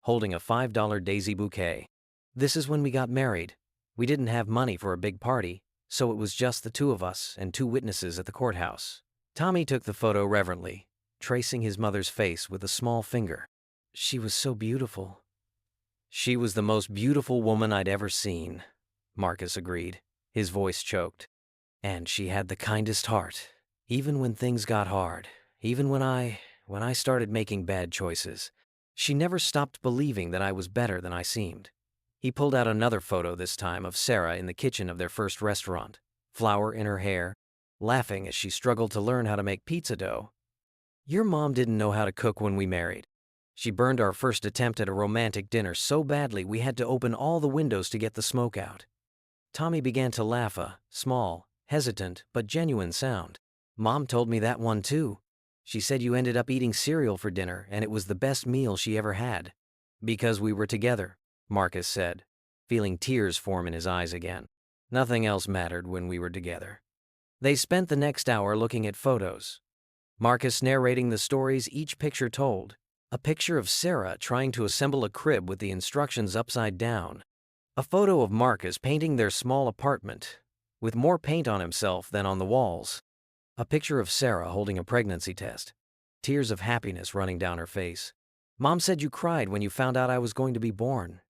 holding a $5 daisy bouquet. "This is when we got married. We didn't have money for a big party, so it was just the 2 of us and 2 witnesses at the courthouse." Tommy took the photo reverently, tracing his mother's face with a small finger. "She was so beautiful." "She was the most beautiful woman I'd ever seen," Marcus agreed, his voice choked. "And she had the kindest heart, even when things got hard, even when I started making bad choices. She never stopped believing that I was better than I seemed." He pulled out another photo, this time of Sarah in the kitchen of their first restaurant, flour in her hair, laughing as she struggled to learn how to make pizza dough. "Your mom didn't know how to cook when we married. She burned our first attempt at a romantic dinner so badly we had to open all the windows to get the smoke out." Tommy began to laugh, a small, hesitant, but genuine sound. "Mom told me that one too. She said you ended up eating cereal for dinner and it was the best meal she ever had." "Because we were together," Marcus said, feeling tears form in his eyes again. "Nothing else mattered when we were together." They spent the next hour looking at photos, Marcus narrating the stories each picture told. A picture of Sarah trying to assemble a crib with the instructions upside down. A photo of Marcus painting their small apartment, with more paint on himself than on the walls. A picture of Sarah holding a pregnancy test, tears of happiness running down her face. "Mom said you cried when you found out I was going to be born,"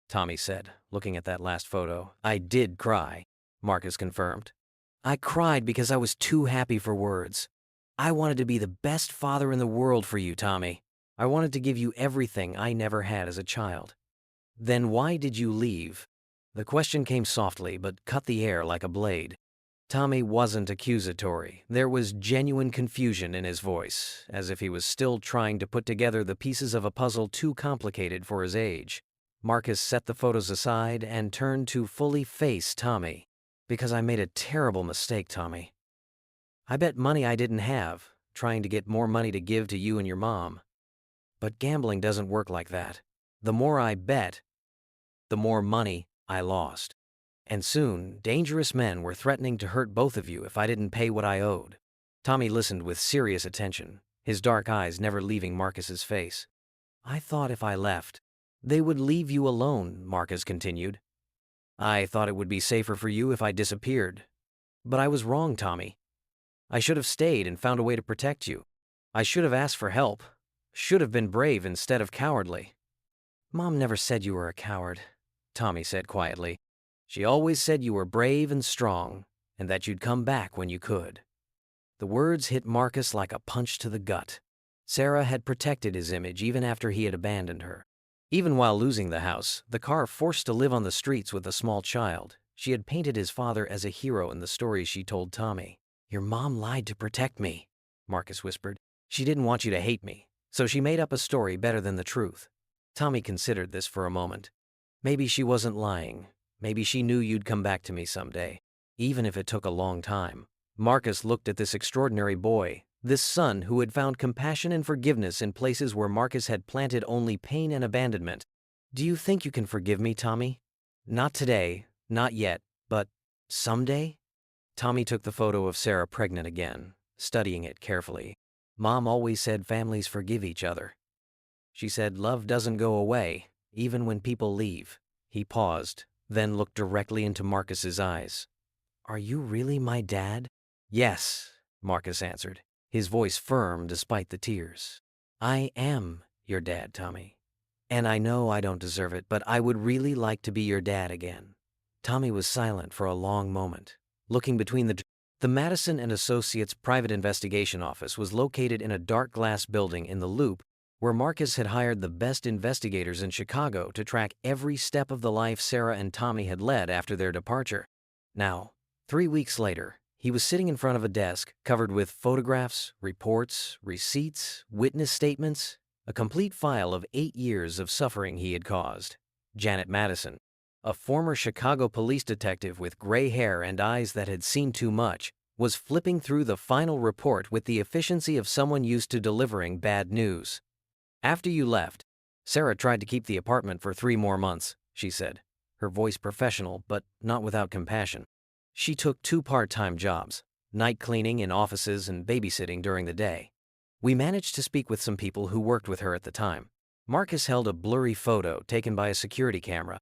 Tommy said, looking at that last photo. "I did cry," Marcus confirmed. "I cried because I was too happy for words. I wanted to be the best father in the world for you, Tommy. I wanted to give you everything I never had as a child." "Then why did you leave?" The question came softly but cut the air like a blade. Tommy wasn't accusatory. There was genuine confusion in his voice, as if he was still trying to put together the pieces of a puzzle too complicated for his age. Marcus set the photos aside and turned to fully face Tommy. "Because I made a terrible mistake, Tommy. I bet money I didn't have, trying to get more money to give to you and your mom. But gambling doesn't work like that. The more I bet, the more money I lost. And soon, dangerous men were threatening to hurt both of you if I didn't pay what I owed." Tommy listened with serious attention, his dark eyes never leaving Marcus's face. "I thought if I left, they would leave you alone," Marcus continued. "I thought it would be safer for you if I disappeared. But I was wrong, Tommy. I should have stayed and found a way to protect you. I should have asked for help, should have been brave instead of cowardly." "Mom never said you were a coward," Tommy said quietly. "She always said you were brave and strong, and that you'd come back when you could." The words hit Marcus like a punch to the gut. Sarah had protected his image even after he had abandoned her. Even while losing the house, the car, forced to live on the streets with a small child, she had painted his father as a hero in the stories she told Tommy. "Your mom lied to protect me," Marcus whispered. "She didn't want you to hate me, so she made up a story better than the truth." Tommy considered this for a moment. Maybe she wasn't lying. Maybe she knew you'd come back to me someday, even if it took a long time. Marcus looked at this extraordinary boy, this son who had found compassion and forgiveness in places where Marcus had planted only pain and abandonment. "Do you think you can forgive me, Tommy?" "Not today, not yet, but someday?" Tommy took the photo of Sarah pregnant again, studying it carefully. "Mom always said families forgive each other. She said love doesn't go away, even when people leave." He paused, then looked directly into Marcus's eyes. "Are you really my dad?" "Yes," Marcus answered, his voice firm despite the tears. "I am your dad, Tommy. And I know I don't deserve it, but I would really like to be your dad again." Tommy was silent for a long moment, looking between the Madison and Associates private investigation office was located in a dark glass building in the Loop, where Marcus had hired the best investigators in Chicago to track every step of the life Sarah and Tommy had led after their departure. Now, 3 weeks later, he was sitting in front of a desk covered with photographs, reports, receipts, witness statements, a complete file of 8 years of suffering he had caused. Janet Madison, a former Chicago police detective with gray hair and eyes that had seen too much, was flipping through the final report with the efficiency of someone used to delivering bad news. "After you left, Sarah tried to keep the apartment for 3 more months, she said, her voice professional but not without compassion. She took 2 part-time jobs, night cleaning in offices and babysitting during the day. We managed to speak with some people who worked with her at the time." Marcus held a blurry photo taken by a security camera.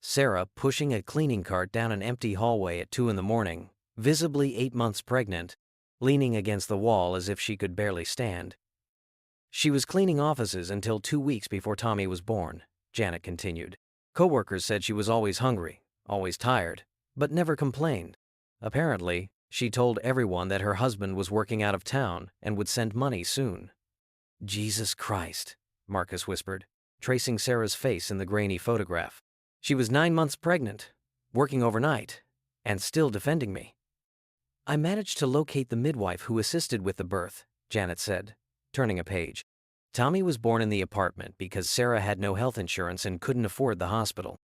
Sarah pushing a cleaning cart down an empty hallway at 2 in the morning, visibly 8 months pregnant, leaning against the wall as if she could barely stand. "She was cleaning offices until 2 weeks before Tommy was born," Janet continued. "Coworkers said she was always hungry, always tired, but never complained. Apparently, she told everyone that her husband was working out of town and would send money soon." "Jesus Christ," Marcus whispered, tracing Sarah's face in the grainy photograph. She was 9 months pregnant, working overnight, and still defending me. I managed to locate the midwife who assisted with the birth, Janet said, turning a page. Tommy was born in the apartment because Sarah had no health insurance and couldn't afford the hospital.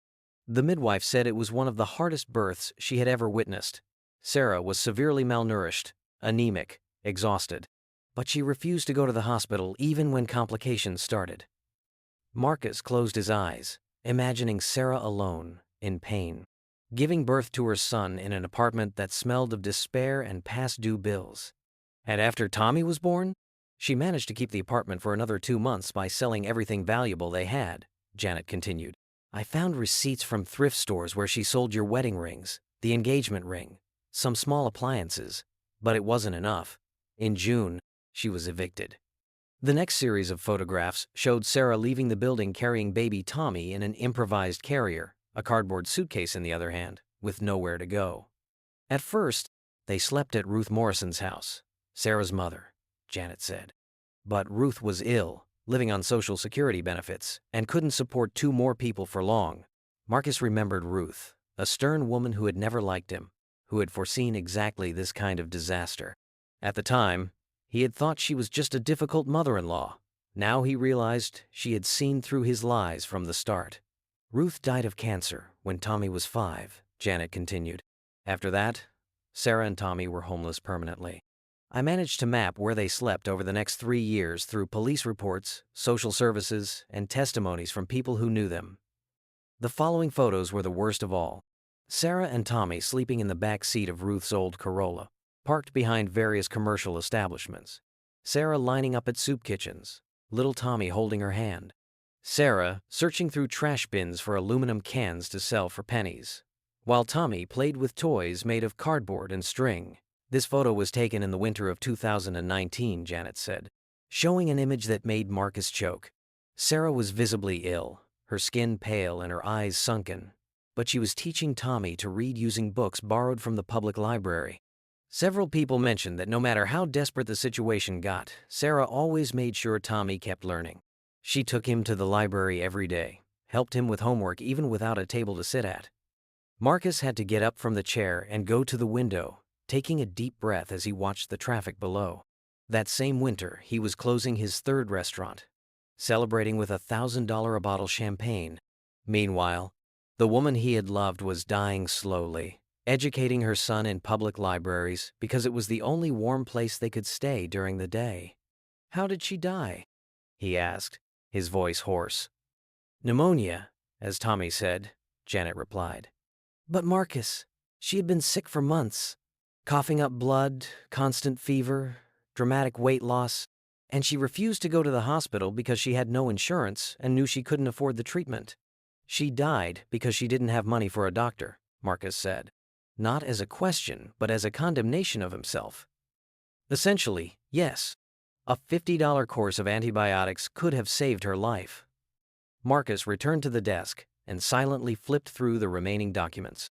The midwife said it was one of the hardest births she had ever witnessed. Sarah was severely malnourished, anemic, exhausted, but she refused to go to the hospital even when complications started. Marcus closed his eyes, imagining Sarah alone, in pain, giving birth to her son in an apartment that smelled of despair and past due bills. And after Tommy was born, she managed to keep the apartment for another 2 months by selling everything valuable they had, Janet continued. I found receipts from thrift stores where she sold your wedding rings, the engagement ring, some small appliances, but it wasn't enough. In June, she was evicted. The next series of photographs showed Sarah leaving the building carrying baby Tommy in an improvised carrier, a cardboard suitcase in the other hand, with nowhere to go. At first, they slept at Ruth Morrison's house, Sarah's mother, Janet said. But Ruth was ill, living on Social Security benefits, and couldn't support 2 more people for long. Marcus remembered Ruth, a stern woman who had never liked him, who had foreseen exactly this kind of disaster. At the time, he had thought she was just a difficult mother-in-law. Now he realized she had seen through his lies from the start. Ruth died of cancer when Tommy was 5, Janet continued. After that, Sarah and Tommy were homeless permanently. I managed to map where they slept over the next 3 years through police reports, social services, and testimonies from people who knew them. The following photos were the worst of all. Sarah and Tommy sleeping in the back seat of Ruth's old Corolla, parked behind various commercial establishments. Sarah lining up at soup kitchens, little Tommy holding her hand. Sarah searching through trash bins for aluminum cans to sell for pennies, while Tommy played with toys made of cardboard and string. This photo was taken in the winter of 2019, Janet said, showing an image that made Marcus choke. Sarah was visibly ill, her skin pale and her eyes sunken, but she was teaching Tommy to read using books borrowed from the public library. Several people mentioned that no matter how desperate the situation got, Sarah always made sure Tommy kept learning. She took him to the library every day, helped him with homework even without a table to sit at. Marcus had to get up from the chair and go to the window, taking a deep breath as he watched the traffic below. That same winter, he was closing his 3rd restaurant, celebrating with $1,000 a bottle champagne. Meanwhile, the woman he had loved was dying slowly, educating her son in public libraries because it was the only warm place they could stay during the day. How did she die? He asked, his voice hoarse. Pneumonia, as Tommy said, Janet replied. But Marcus, she had been sick for months, coughing up blood, constant fever, dramatic weight loss, and she refused to go to the hospital because she had no insurance and knew she couldn't afford the treatment. She died because she didn't have money for a doctor, Marcus said. Not as a question, but as a condemnation of himself. Essentially, yes, a $50 course of antibiotics could have saved her life. Marcus returned to the desk and silently flipped through the remaining documents.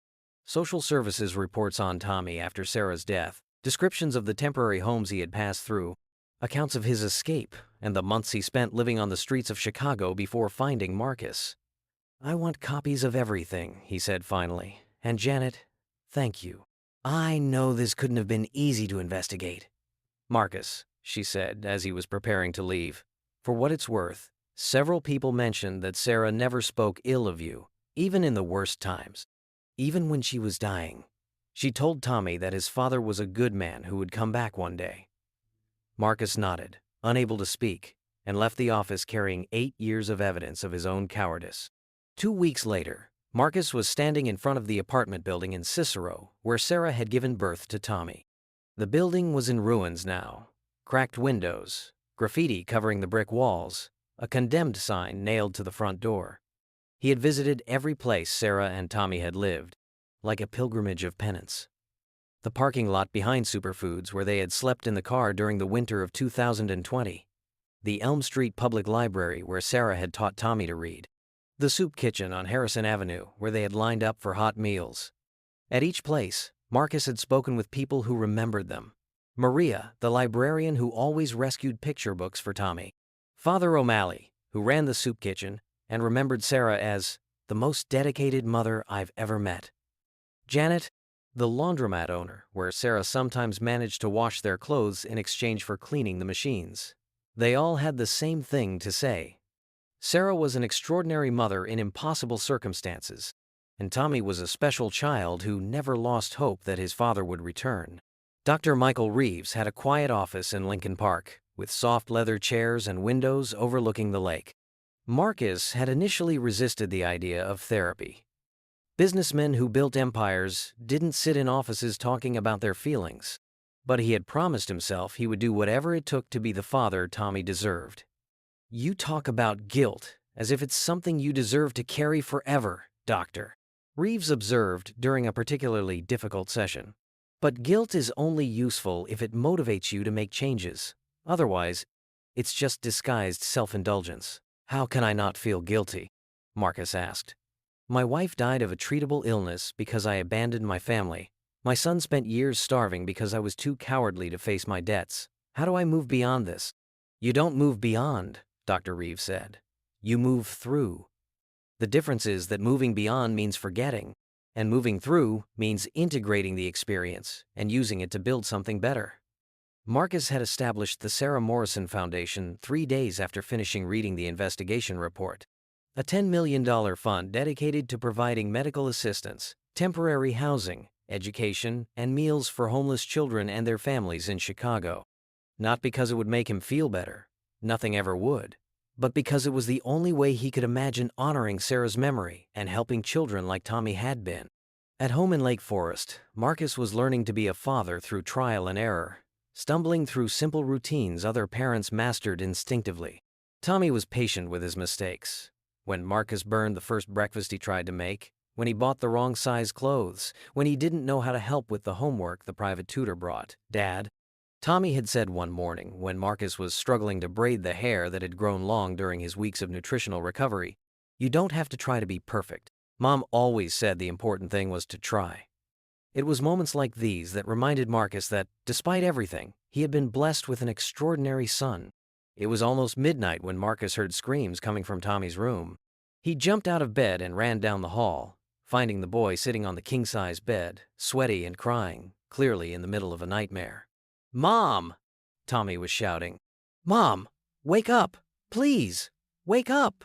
Social services reports on Tommy after Sarah's death, descriptions of the temporary homes he had passed through, accounts of his escape, and the months he spent living on the streets of Chicago before finding Marcus. I want copies of everything, he said finally. And Janet, thank you. I know this couldn't have been easy to investigate. Marcus, she said as he was preparing to leave, for what it's worth, several people mentioned that Sarah never spoke ill of you, even in the worst times. Even when she was dying, she told Tommy that his father was a good man who would come back one day. Marcus nodded, unable to speak, and left the office carrying 8 years of evidence of his own cowardice. 2 weeks later, Marcus was standing in front of the apartment building in Cicero, where Sarah had given birth to Tommy. The building was in ruins now, cracked windows, graffiti covering the brick walls, a condemned sign nailed to the front door. He had visited every place Sarah and Tommy had lived, like a pilgrimage of penance. The parking lot behind Superfoods where they had slept in the car during the winter of 2020. The Elm Street Public Library where Sarah had taught Tommy to read. The soup kitchen on Harrison Avenue where they had lined up for hot meals. At each place, Marcus had spoken with people who remembered them. Maria, the librarian who always rescued picture books for Tommy. Father O'Malley, who ran the soup kitchen and remembered Sarah as the most dedicated mother I've ever met. Janet, the laundromat owner, where Sarah sometimes managed to wash their clothes in exchange for cleaning the machines. They all had the same thing to say. Sarah was an extraordinary mother in impossible circumstances, and Tommy was a special child who never lost hope that his father would return. Dr. Michael Reeves had a quiet office in Lincoln Park, with soft leather chairs and windows overlooking the lake. Marcus had initially resisted the idea of therapy. Businessmen who built empires didn't sit in offices talking about their feelings, but he had promised himself he would do whatever it took to be the father Tommy deserved. "You talk about guilt as if it's something you deserve to carry forever, Doctor," Reeves observed during a particularly difficult session. "But guilt is only useful if it motivates you to make changes. Otherwise, it's just disguised self-indulgence." "How can I not feel guilty?" Marcus asked. "My wife died of a treatable illness because I abandoned my family. My son spent years starving because I was too cowardly to face my debts. How do I move beyond this?" "You don't move beyond," Dr. Reeves said. "You move through. The difference is that moving beyond means forgetting, and moving through means integrating the experience and using it to build something better." Marcus had established the Sarah Morrison Foundation 3 days after finishing reading the investigation report. A $10 million fund dedicated to providing medical assistance, temporary housing, education, and meals for homeless children and their families in Chicago. Not because it would make him feel better, nothing ever would, but because it was the only way he could imagine honoring Sarah's memory and helping children like Tommy had been. At home in Lake Forest, Marcus was learning to be a father through trial and error, stumbling through simple routines other parents mastered instinctively. Tommy was patient with his mistakes. When Marcus burned the first breakfast he tried to make, when he bought the wrong size clothes, when he didn't know how to help with the homework the private tutor brought. "Dad," Tommy had said one morning when Marcus was struggling to braid the hair that had grown long during his weeks of nutritional recovery, "you don't have to try to be perfect. Mom always said the important thing was to try." It was moments like these that reminded Marcus that, despite everything, he had been blessed with an extraordinary son. It was almost midnight when Marcus heard screams coming from Tommy's room. He jumped out of bed and ran down the hall, finding the boy sitting on the king-size bed, sweaty and crying, clearly in the middle of a nightmare. "Mom!" Tommy was shouting. "Mom, wake up! Please, wake up!"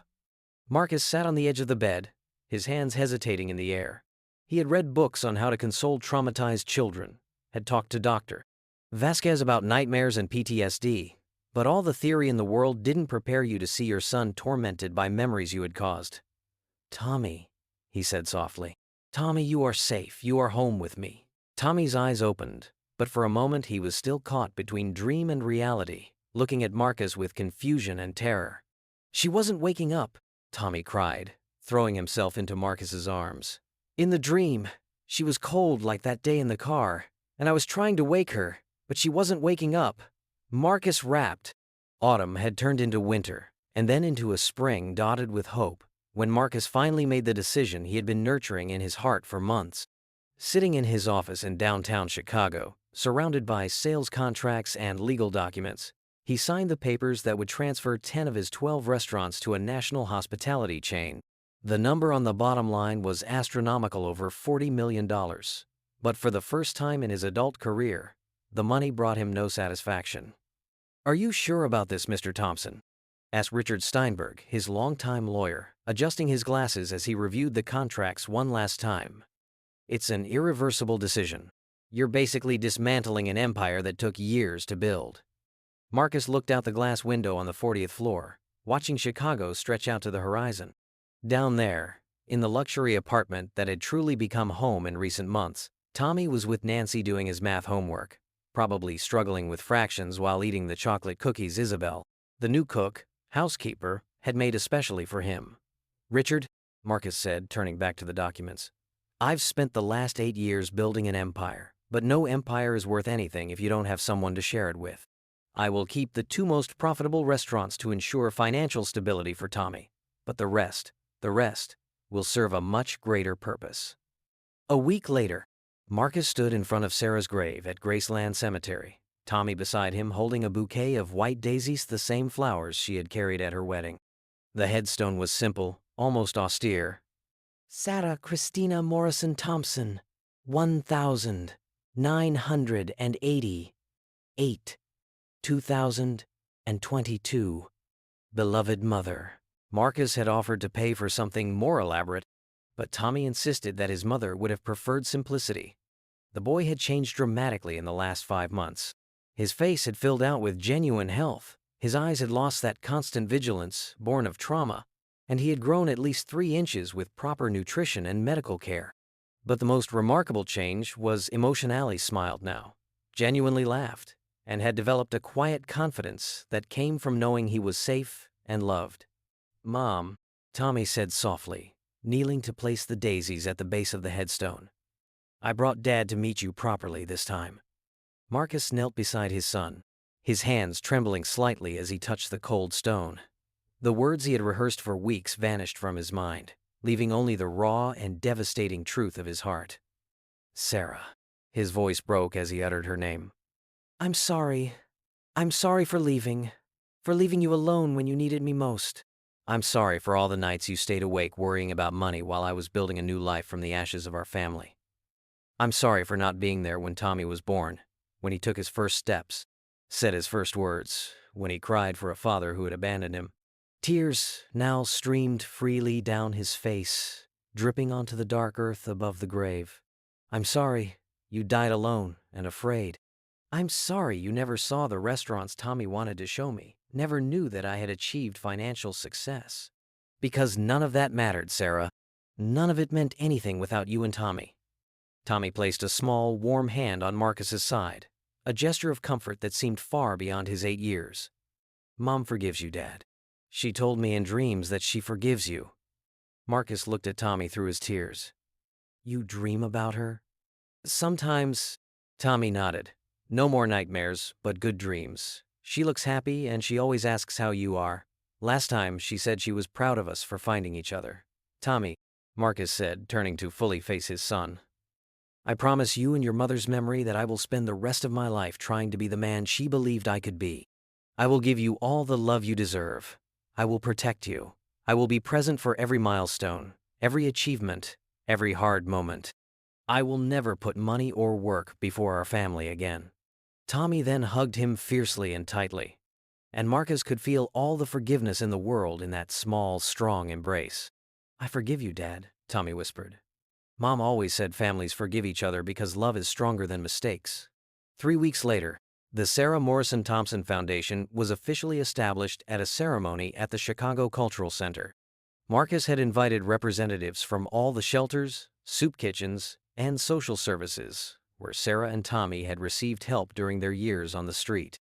Marcus sat on the edge of the bed, his hands hesitating in the air. He had read books on how to console traumatized children, had talked to Dr. Vasquez about nightmares and PTSD, but all the theory in the world didn't prepare you to see your son tormented by memories you had caused. "Tommy," he said softly. "Tommy, you are safe. You are home with me." Tommy's eyes opened, but for a moment he was still caught between dream and reality, looking at Marcus with confusion and terror. "She wasn't waking up," Tommy cried, throwing himself into Marcus's arms. "In the dream, she was cold like that day in the car, and I was trying to wake her, but she wasn't waking up." Marcus rapped. Autumn had turned into winter, and then into a spring dotted with hope, when Marcus finally made the decision he had been nurturing in his heart for months. Sitting in his office in downtown Chicago, surrounded by sales contracts and legal documents, he signed the papers that would transfer 10 of his 12 restaurants to a national hospitality chain. The number on the bottom line was astronomical, over $40 million. But for the first time in his adult career, the money brought him no satisfaction. "Are you sure about this, Mr. Thompson?" asked Richard Steinberg, his longtime lawyer, adjusting his glasses as he reviewed the contracts one last time. "It's an irreversible decision. You're basically dismantling an empire that took years to build." Marcus looked out the glass window on the 40th floor, watching Chicago stretch out to the horizon. Down there, in the luxury apartment that had truly become home in recent months, Tommy was with Nancy doing his math homework, probably struggling with fractions while eating the chocolate cookies Isabel, the new cook, housekeeper, had made especially for him. "Richard," Marcus said, turning back to the documents, "I've spent the last 8 years building an empire, but no empire is worth anything if you don't have someone to share it with. I will keep the 2 most profitable restaurants to ensure financial stability for Tommy, but the rest will serve a much greater purpose." A week later, Marcus stood in front of Sarah's grave at Graceland Cemetery, Tommy beside him holding a bouquet of white daisies, the same flowers she had carried at her wedding. The headstone was simple, almost austere. Sarah Christina Morrison Thompson, 1988, 2022. Beloved mother. Marcus had offered to pay for something more elaborate, but Tommy insisted that his mother would have preferred simplicity. The boy had changed dramatically in the last 5 months. His face had filled out with genuine health, his eyes had lost that constant vigilance born of trauma, and he had grown at least 3 inches with proper nutrition and medical care. But the most remarkable change was emotionally smiled now, genuinely laughed, and had developed a quiet confidence that came from knowing he was safe and loved. "Mom," Tommy said softly, kneeling to place the daisies at the base of the headstone. "I brought Dad to meet you properly this time." Marcus knelt beside his son, his hands trembling slightly as he touched the cold stone. The words he had rehearsed for weeks vanished from his mind, leaving only the raw and devastating truth of his heart. "Sarah." His voice broke as he uttered her name. I'm sorry. I'm sorry for leaving you alone when you needed me most. "I'm sorry for all the nights you stayed awake worrying about money while I was building a new life from the ashes of our family. I'm sorry for not being there when Tommy was born, when he took his first steps, said his first words, when he cried for a father who had abandoned him." Tears now streamed freely down his face, dripping onto the dark earth above the grave. "I'm sorry you died alone and afraid. I'm sorry you never saw the restaurants Tommy wanted to show me, never knew that I had achieved financial success. Because none of that mattered, Sarah. None of it meant anything without you and Tommy." Tommy placed a small, warm hand on Marcus's side, a gesture of comfort that seemed far beyond his 8 years. "Mom forgives you, Dad. She told me in dreams that she forgives you." Marcus looked at Tommy through his tears. "You dream about her?" "Sometimes," Tommy nodded. "No more nightmares, but good dreams. She looks happy and she always asks how you are. Last time she said she was proud of us for finding each other." "Tommy," Marcus said, turning to fully face his son, "I promise you and your mother's memory that I will spend the rest of my life trying to be the man she believed I could be. I will give you all the love you deserve. I will protect you. I will be present for every milestone, every achievement, every hard moment. I will never put money or work before our family again." Tommy then hugged him fiercely and tightly, and Marcus could feel all the forgiveness in the world in that small, strong embrace. "I forgive you, Dad," Tommy whispered. "Mom always said families forgive each other because love is stronger than mistakes." 3 weeks later, the Sarah Morrison Thompson Foundation was officially established at a ceremony at the Chicago Cultural Center. Marcus had invited representatives from all the shelters, soup kitchens, and social services where Sarah and Tommy had received help during their years on the street.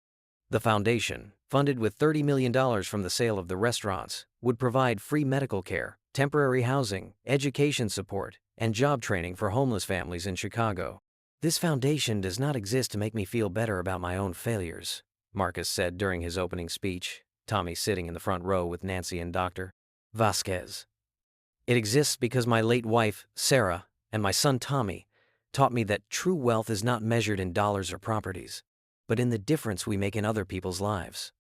The foundation, funded with $30 million from the sale of the restaurants, would provide free medical care, temporary housing, education support, and job training for homeless families in Chicago. "This foundation does not exist to make me feel better about my own failures," Marcus said during his opening speech, Tommy sitting in the front row with Nancy and Dr. Vasquez. "It exists because my late wife, Sarah, and my son Tommy taught me that true wealth is not measured in dollars or properties, but in the difference we make in other people's lives."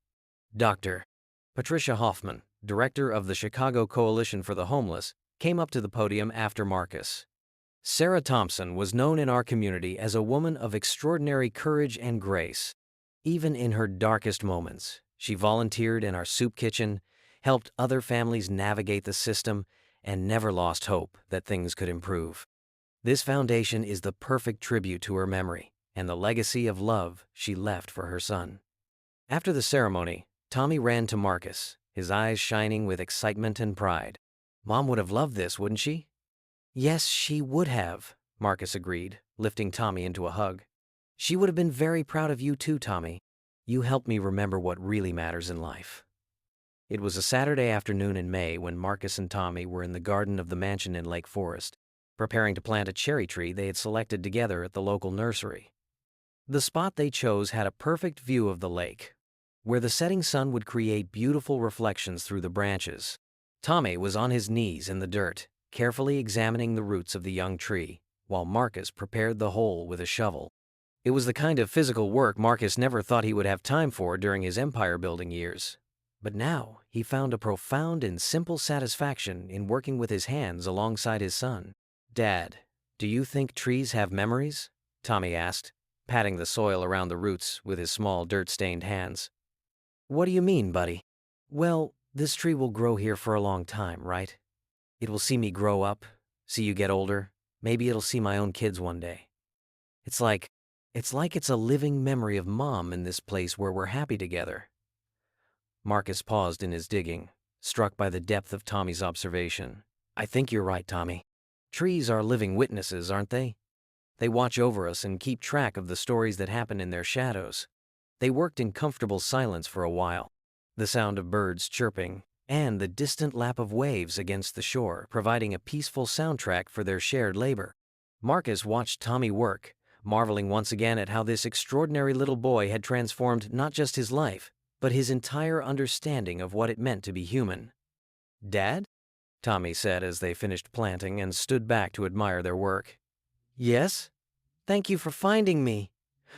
Dr. Patricia Hoffman, director of the Chicago Coalition for the Homeless, came up to the podium after Marcus. "Sarah Thompson was known in our community as a woman of extraordinary courage and grace. Even in her darkest moments, she volunteered in our soup kitchen, helped other families navigate the system, and never lost hope that things could improve. This foundation is the perfect tribute to her memory and the legacy of love she left for her son." After the ceremony, Tommy ran to Marcus, his eyes shining with excitement and pride. "Mom would have loved this, wouldn't she?" "Yes, she would have," Marcus agreed, lifting Tommy into a hug. "She would have been very proud of you too, Tommy. You helped me remember what really matters in life." It was a Saturday afternoon in May when Marcus and Tommy were in the garden of the mansion in Lake Forest, preparing to plant a cherry tree they had selected together at the local nursery. The spot they chose had a perfect view of the lake, where the setting sun would create beautiful reflections through the branches. Tommy was on his knees in the dirt, carefully examining the roots of the young tree, while Marcus prepared the hole with a shovel. It was the kind of physical work Marcus never thought he would have time for during his empire-building years. But now he found a profound and simple satisfaction in working with his hands alongside his son. "Dad, do you think trees have memories?" Tommy asked, patting the soil around the roots with his small dirt-stained hands. "What do you mean, buddy?" "Well, this tree will grow here for a long time, right? It will see me grow up, see you get older, maybe it'll see my own kids one day. It's like it's a living memory of Mom in this place where we're happy together." Marcus paused in his digging, struck by the depth of Tommy's observation. "I think you're right, Tommy. Trees are living witnesses, aren't they? They watch over us and keep track of the stories that happen in their shadows." They worked in comfortable silence for a while, the sound of birds chirping and the distant lap of waves against the shore providing a peaceful soundtrack for their shared labor. Marcus watched Tommy work, marveling once again at how this extraordinary little boy had transformed not just his life, but his entire understanding of what it meant to be human. "Dad?" Tommy said as they finished planting and stood back to admire their work. "Yes? Thank you for finding me.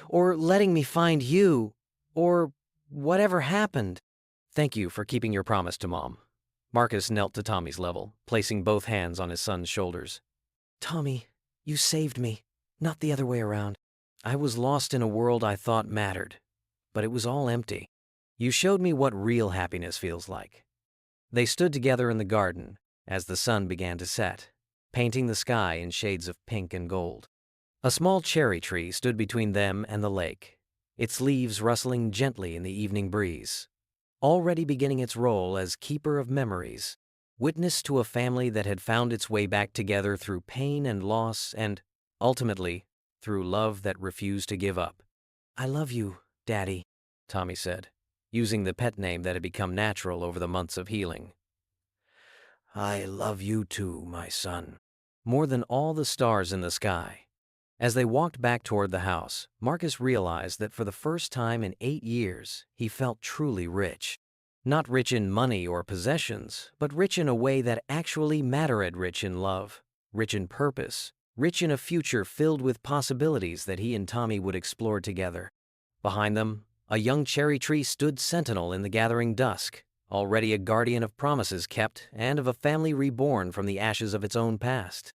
Or letting me find you. Or whatever happened." "Thank you for keeping your promise to Mom." Marcus knelt to Tommy's level, placing both hands on his son's shoulders. "Tommy, you saved me, not the other way around. I was lost in a world I thought mattered, but it was all empty. You showed me what real happiness feels like." They stood together in the garden as the sun began to set, painting the sky in shades of pink and gold. A small cherry tree stood between them and the lake, its leaves rustling gently in the evening breeze, already beginning its role as keeper of memories, witness to a family that had found its way back together through pain and loss and, ultimately, through love that refused to give up. "I love you, Daddy," Tommy said, using the pet name that had become natural over the months of healing. "I love you too, my son." More than all the stars in the sky. As they walked back toward the house, Marcus realized that for the first time in 8 years, he felt truly rich. Not rich in money or possessions, but rich in a way that actually mattered, rich in love, rich in purpose, rich in a future filled with possibilities that he and Tommy would explore together. Behind them, a young cherry tree stood sentinel in the gathering dusk, already a guardian of promises kept and of a family reborn from the ashes of its own past.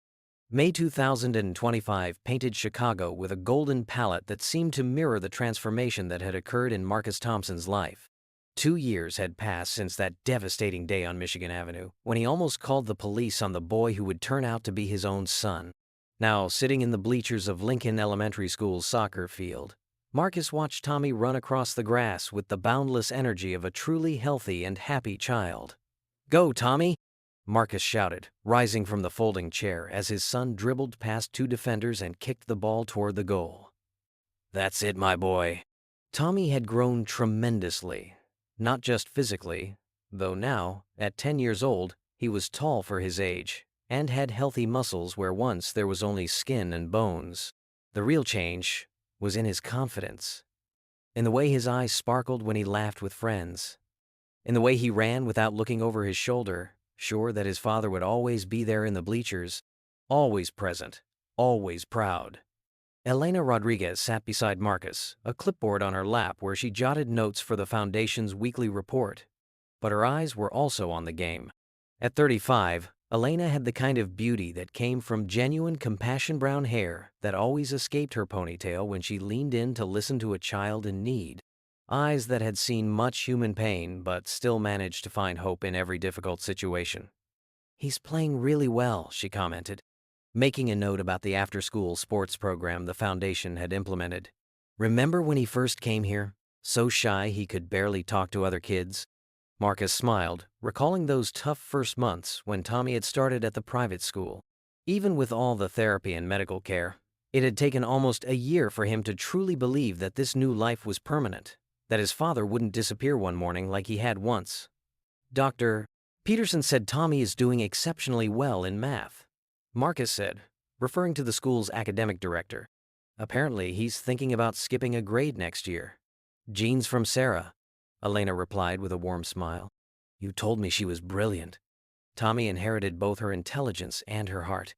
May 2025 painted Chicago with a golden palette that seemed to mirror the transformation that had occurred in Marcus Thompson's life. 2 years had passed since that devastating day on Michigan Avenue, when he almost called the police on the boy who would turn out to be his own son. Now, sitting in the bleachers of Lincoln Elementary School's soccer field, Marcus watched Tommy run across the grass with the boundless energy of a truly healthy and happy child. "Go, Tommy!" Marcus shouted, rising from the folding chair as his son dribbled past 2 defenders and kicked the ball toward the goal. "That's it, my boy." Tommy had grown tremendously, not just physically, though now, at 10 years old, he was tall for his age and had healthy muscles where once there was only skin and bones. The real change was in his confidence, in the way his eyes sparkled when he laughed with friends, in the way he ran without looking over his shoulder, sure that his father would always be there in the bleachers, always present, always proud. Elena Rodriguez sat beside Marcus, a clipboard on her lap where she jotted notes for the Foundation's weekly report. But her eyes were also on the game. At 35, Elena had the kind of beauty that came from genuine compassion brown hair that always escaped her ponytail when she leaned in to listen to a child in need. Eyes that had seen much human pain but still managed to find hope in every difficult situation. "He's playing really well," she commented, making a note about the after-school sports program the Foundation had implemented. "Remember when he first came here? So shy he could barely talk to other kids?" Marcus smiled, recalling those tough first months when Tommy had started at the private school. Even with all the therapy and medical care, it had taken almost a year for him to truly believe that this new life was permanent, that his father wouldn't disappear one morning like he had once. "Dr. Peterson said Tommy is doing exceptionally well in math," Marcus said, referring to the school's academic director. "Apparently, he's thinking about skipping a grade next year." "Genes from Sarah," Elena replied with a warm smile. "You told me she was brilliant." Tommy inherited both her intelligence and her heart.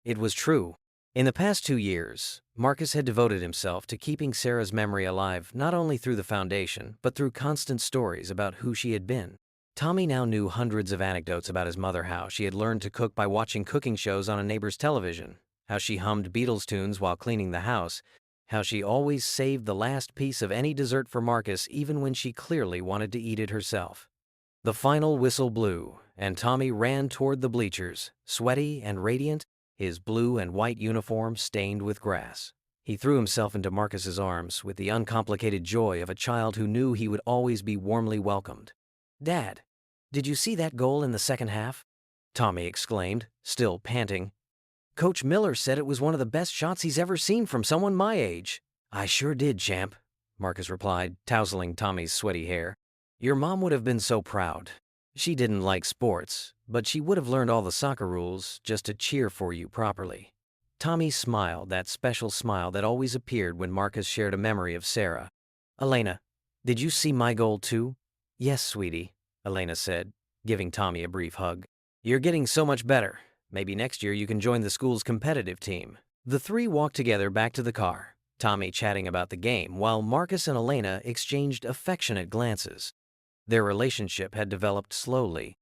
It was true. In the past 2 years, Marcus had devoted himself to keeping Sarah's memory alive not only through the foundation, but through constant stories about who she had been. Tommy now knew hundreds of anecdotes about his mother, how she had learned to cook by watching cooking shows on a neighbor's television, how she hummed Beatles tunes while cleaning the house, how she always saved the last piece of any dessert for Marcus even when she clearly wanted to eat it herself. The final whistle blew, and Tommy ran toward the bleachers, sweaty and radiant, his blue and white uniform stained with grass. He threw himself into Marcus's arms with the uncomplicated joy of a child who knew he would always be warmly welcomed. Dad, did you see that goal in the second half? Tommy exclaimed, still panting. Coach Miller said it was one of the best shots he's ever seen from someone my age. I sure did, champ, Marcus replied, tousling Tommy's sweaty hair. Your mom would have been so proud. She didn't like sports, but she would have learned all the soccer rules just to cheer for you properly. Tommy smiled, that special smile that always appeared when Marcus shared a memory of Sarah. Elena, did you see my goal too? Yes, sweetie, Elena said, giving Tommy a brief hug. You're getting so much better. Maybe next year you can join the school's competitive team. The three walked together back to the car, Tommy chatting about the game while Marcus and Elena exchanged affectionate glances. Their relationship had developed slowly,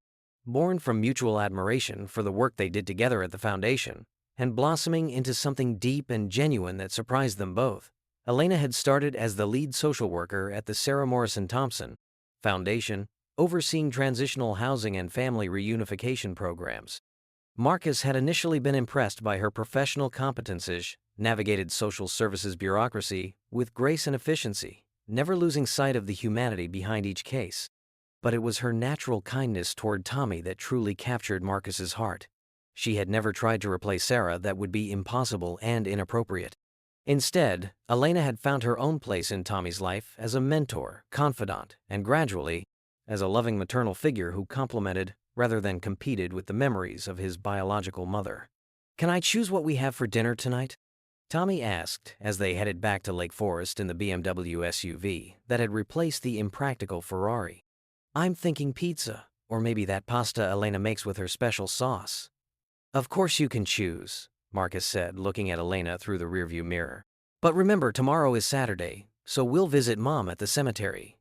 born from mutual admiration for the work they did together at the foundation, and blossoming into something deep and genuine that surprised them both. Elena had started as the lead social worker at the Sarah Morrison Thompson Foundation, overseeing transitional housing and family reunification programs. Marcus had initially been impressed by her professional competences, navigated social services bureaucracy with grace and efficiency, never losing sight of the humanity behind each case. But it was her natural kindness toward Tommy that truly captured Marcus's heart. She had never tried to replace Sarah. That would be impossible and inappropriate. Instead, Elena had found her own place in Tommy's life as a mentor, confidant, and gradually, as a loving maternal figure who complemented rather than competed with the memories of his biological mother. Can I choose what we have for dinner tonight? Tommy asked as they headed back to Lake Forest in the BMW SUV that had replaced the impractical Ferrari. I'm thinking pizza, or maybe that pasta Elena makes with her special sauce. Of course you can choose, Marcus said, looking at Elena through the rearview mirror. But remember, tomorrow is Saturday, so we'll visit Mom at the cemetery.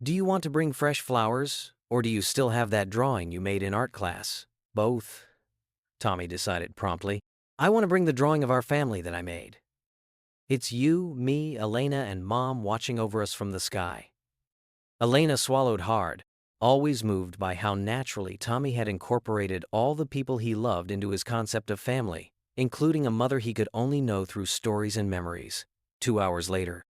Do you want to bring fresh flowers, or do you still have that drawing you made in art class? Both, Tommy decided promptly. I want to bring the drawing of our family that I made. It's you, me, Elena, and Mom watching over us from the sky. Elena swallowed hard, always moved by how naturally Tommy had incorporated all the people he loved into his concept of family, including a mother he could only know through stories and memories. 2 hours later,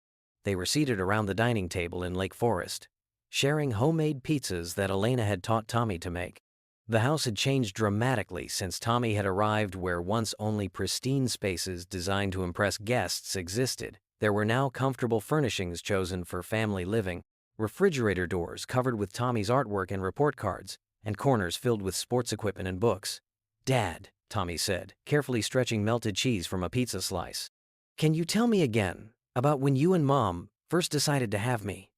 they were seated around the dining table in Lake Forest, sharing homemade pizzas that Elena had taught Tommy to make. The house had changed dramatically since Tommy had arrived. Where once only pristine spaces designed to impress guests existed, there were now comfortable furnishings chosen for family living, refrigerator doors covered with Tommy's artwork and report cards, and corners filled with sports equipment and books. Dad, Tommy said, carefully stretching melted cheese from a pizza slice. Can you tell me again about when you and Mom first decided to have me?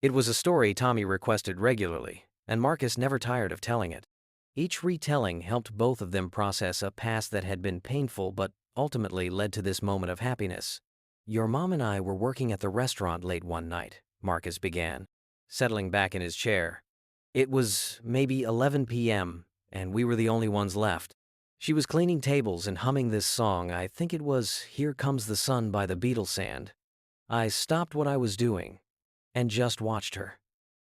It was a story Tommy requested regularly, and Marcus never tired of telling it. Each retelling helped both of them process a past that had been painful but ultimately led to this moment of happiness. Your mom and I were working at the restaurant late one night, Marcus began, settling back in his chair. It was maybe 11 p.m., and we were the only ones left. She was cleaning tables and humming this song. I think it was Here Comes the Sun by the Beatles. I stopped what I was doing and just watched her.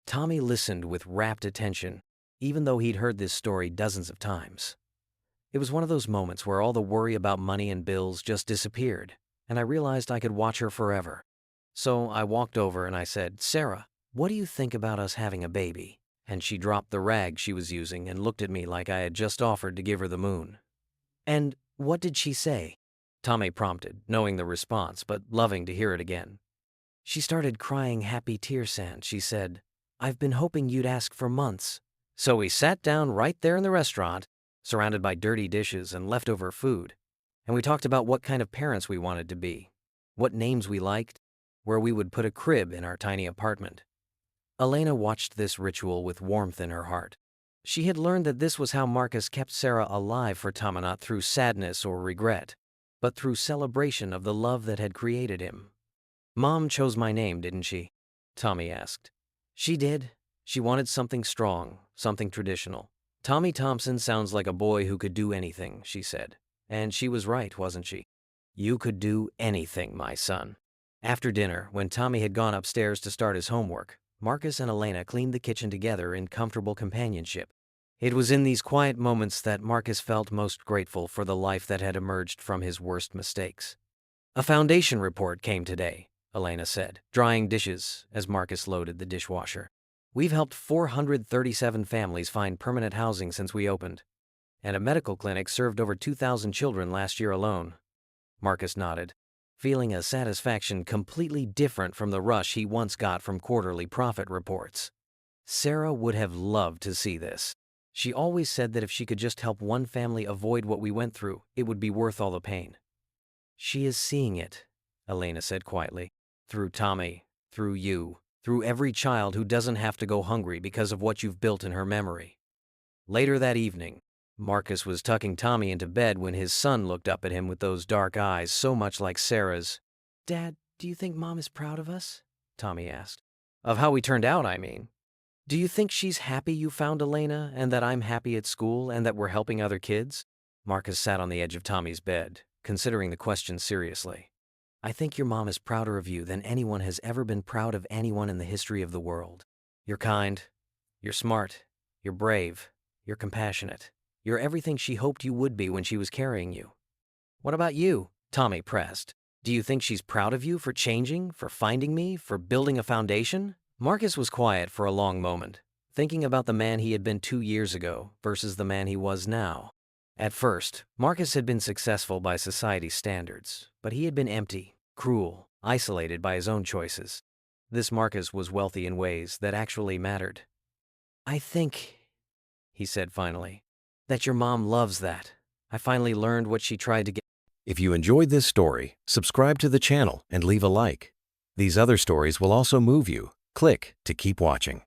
Tommy listened with rapt attention, even though he'd heard this story dozens of times. It was one of those moments where all the worry about money and bills just disappeared, and I realized I could watch her forever. So I walked over and I said, "Sarah, what do you think about us having a baby?" And she dropped the rag she was using and looked at me like I had just offered to give her the moon. And what did she say? Tommy prompted, knowing the response, but loving to hear it again. She started crying happy tears and she said, "I've been hoping you'd ask for months." So we sat down right there in the restaurant, surrounded by dirty dishes and leftover food, and we talked about what kind of parents we wanted to be, what names we liked, where we would put a crib in our tiny apartment. Elena watched this ritual with warmth in her heart. She had learned that this was how Marcus kept Sarah alive for Tommy, not through sadness or regret, but through celebration of the love that had created him. "Mom chose my name, didn't she?" Tommy asked. She did. She wanted something strong, something traditional. "Tommy Thompson sounds like a boy who could do anything," she said. And she was right, wasn't she? You could do anything, my son. After dinner, when Tommy had gone upstairs to start his homework, Marcus and Elena cleaned the kitchen together in comfortable companionship. It was in these quiet moments that Marcus felt most grateful for the life that had emerged from his worst mistakes. "A foundation report came today," Elena said, drying dishes as Marcus loaded the dishwasher. "We've helped 437 families find permanent housing since we opened, and a medical clinic served over 2,000 children last year alone." Marcus nodded, feeling a satisfaction completely different from the rush he once got from quarterly profit reports. Sarah would have loved to see this. She always said that if she could just help one family avoid what we went through, it would be worth all the pain. "She is seeing it," Elena said quietly. "Through Tommy, through you, through every child who doesn't have to go hungry because of what you've built in her memory." Later that evening, Marcus was tucking Tommy into bed when his son looked up at him with those dark eyes so much like Sarah's. "Dad, do you think Mom is proud of us?" Tommy asked. "Of how we turned out, I mean. Do you think she's happy you found Elena and that I'm happy at school and that we're helping other kids?" Marcus sat on the edge of Tommy's bed, considering the question seriously. "I think your mom is prouder of you than anyone has ever been proud of anyone in the history of the world. You're kind, you're smart, you're brave, you're compassionate. You're everything she hoped you would be when she was carrying you." "What about you?" Tommy pressed. "Do you think she's proud of you for changing, for finding me, for building a foundation?" Marcus was quiet for a long moment, thinking about the man he had been 2 years ago versus the man he was now. At first, Marcus had been successful by society's standards, but he had been empty, cruel, isolated by his own choices. This Marcus was wealthy in ways that actually mattered. "I think," he said finally, "that your mom loves that. I finally learned what she tried to get." If you enjoyed this story, subscribe to the channel and leave a like. These other stories will also move you. Click to keep watching.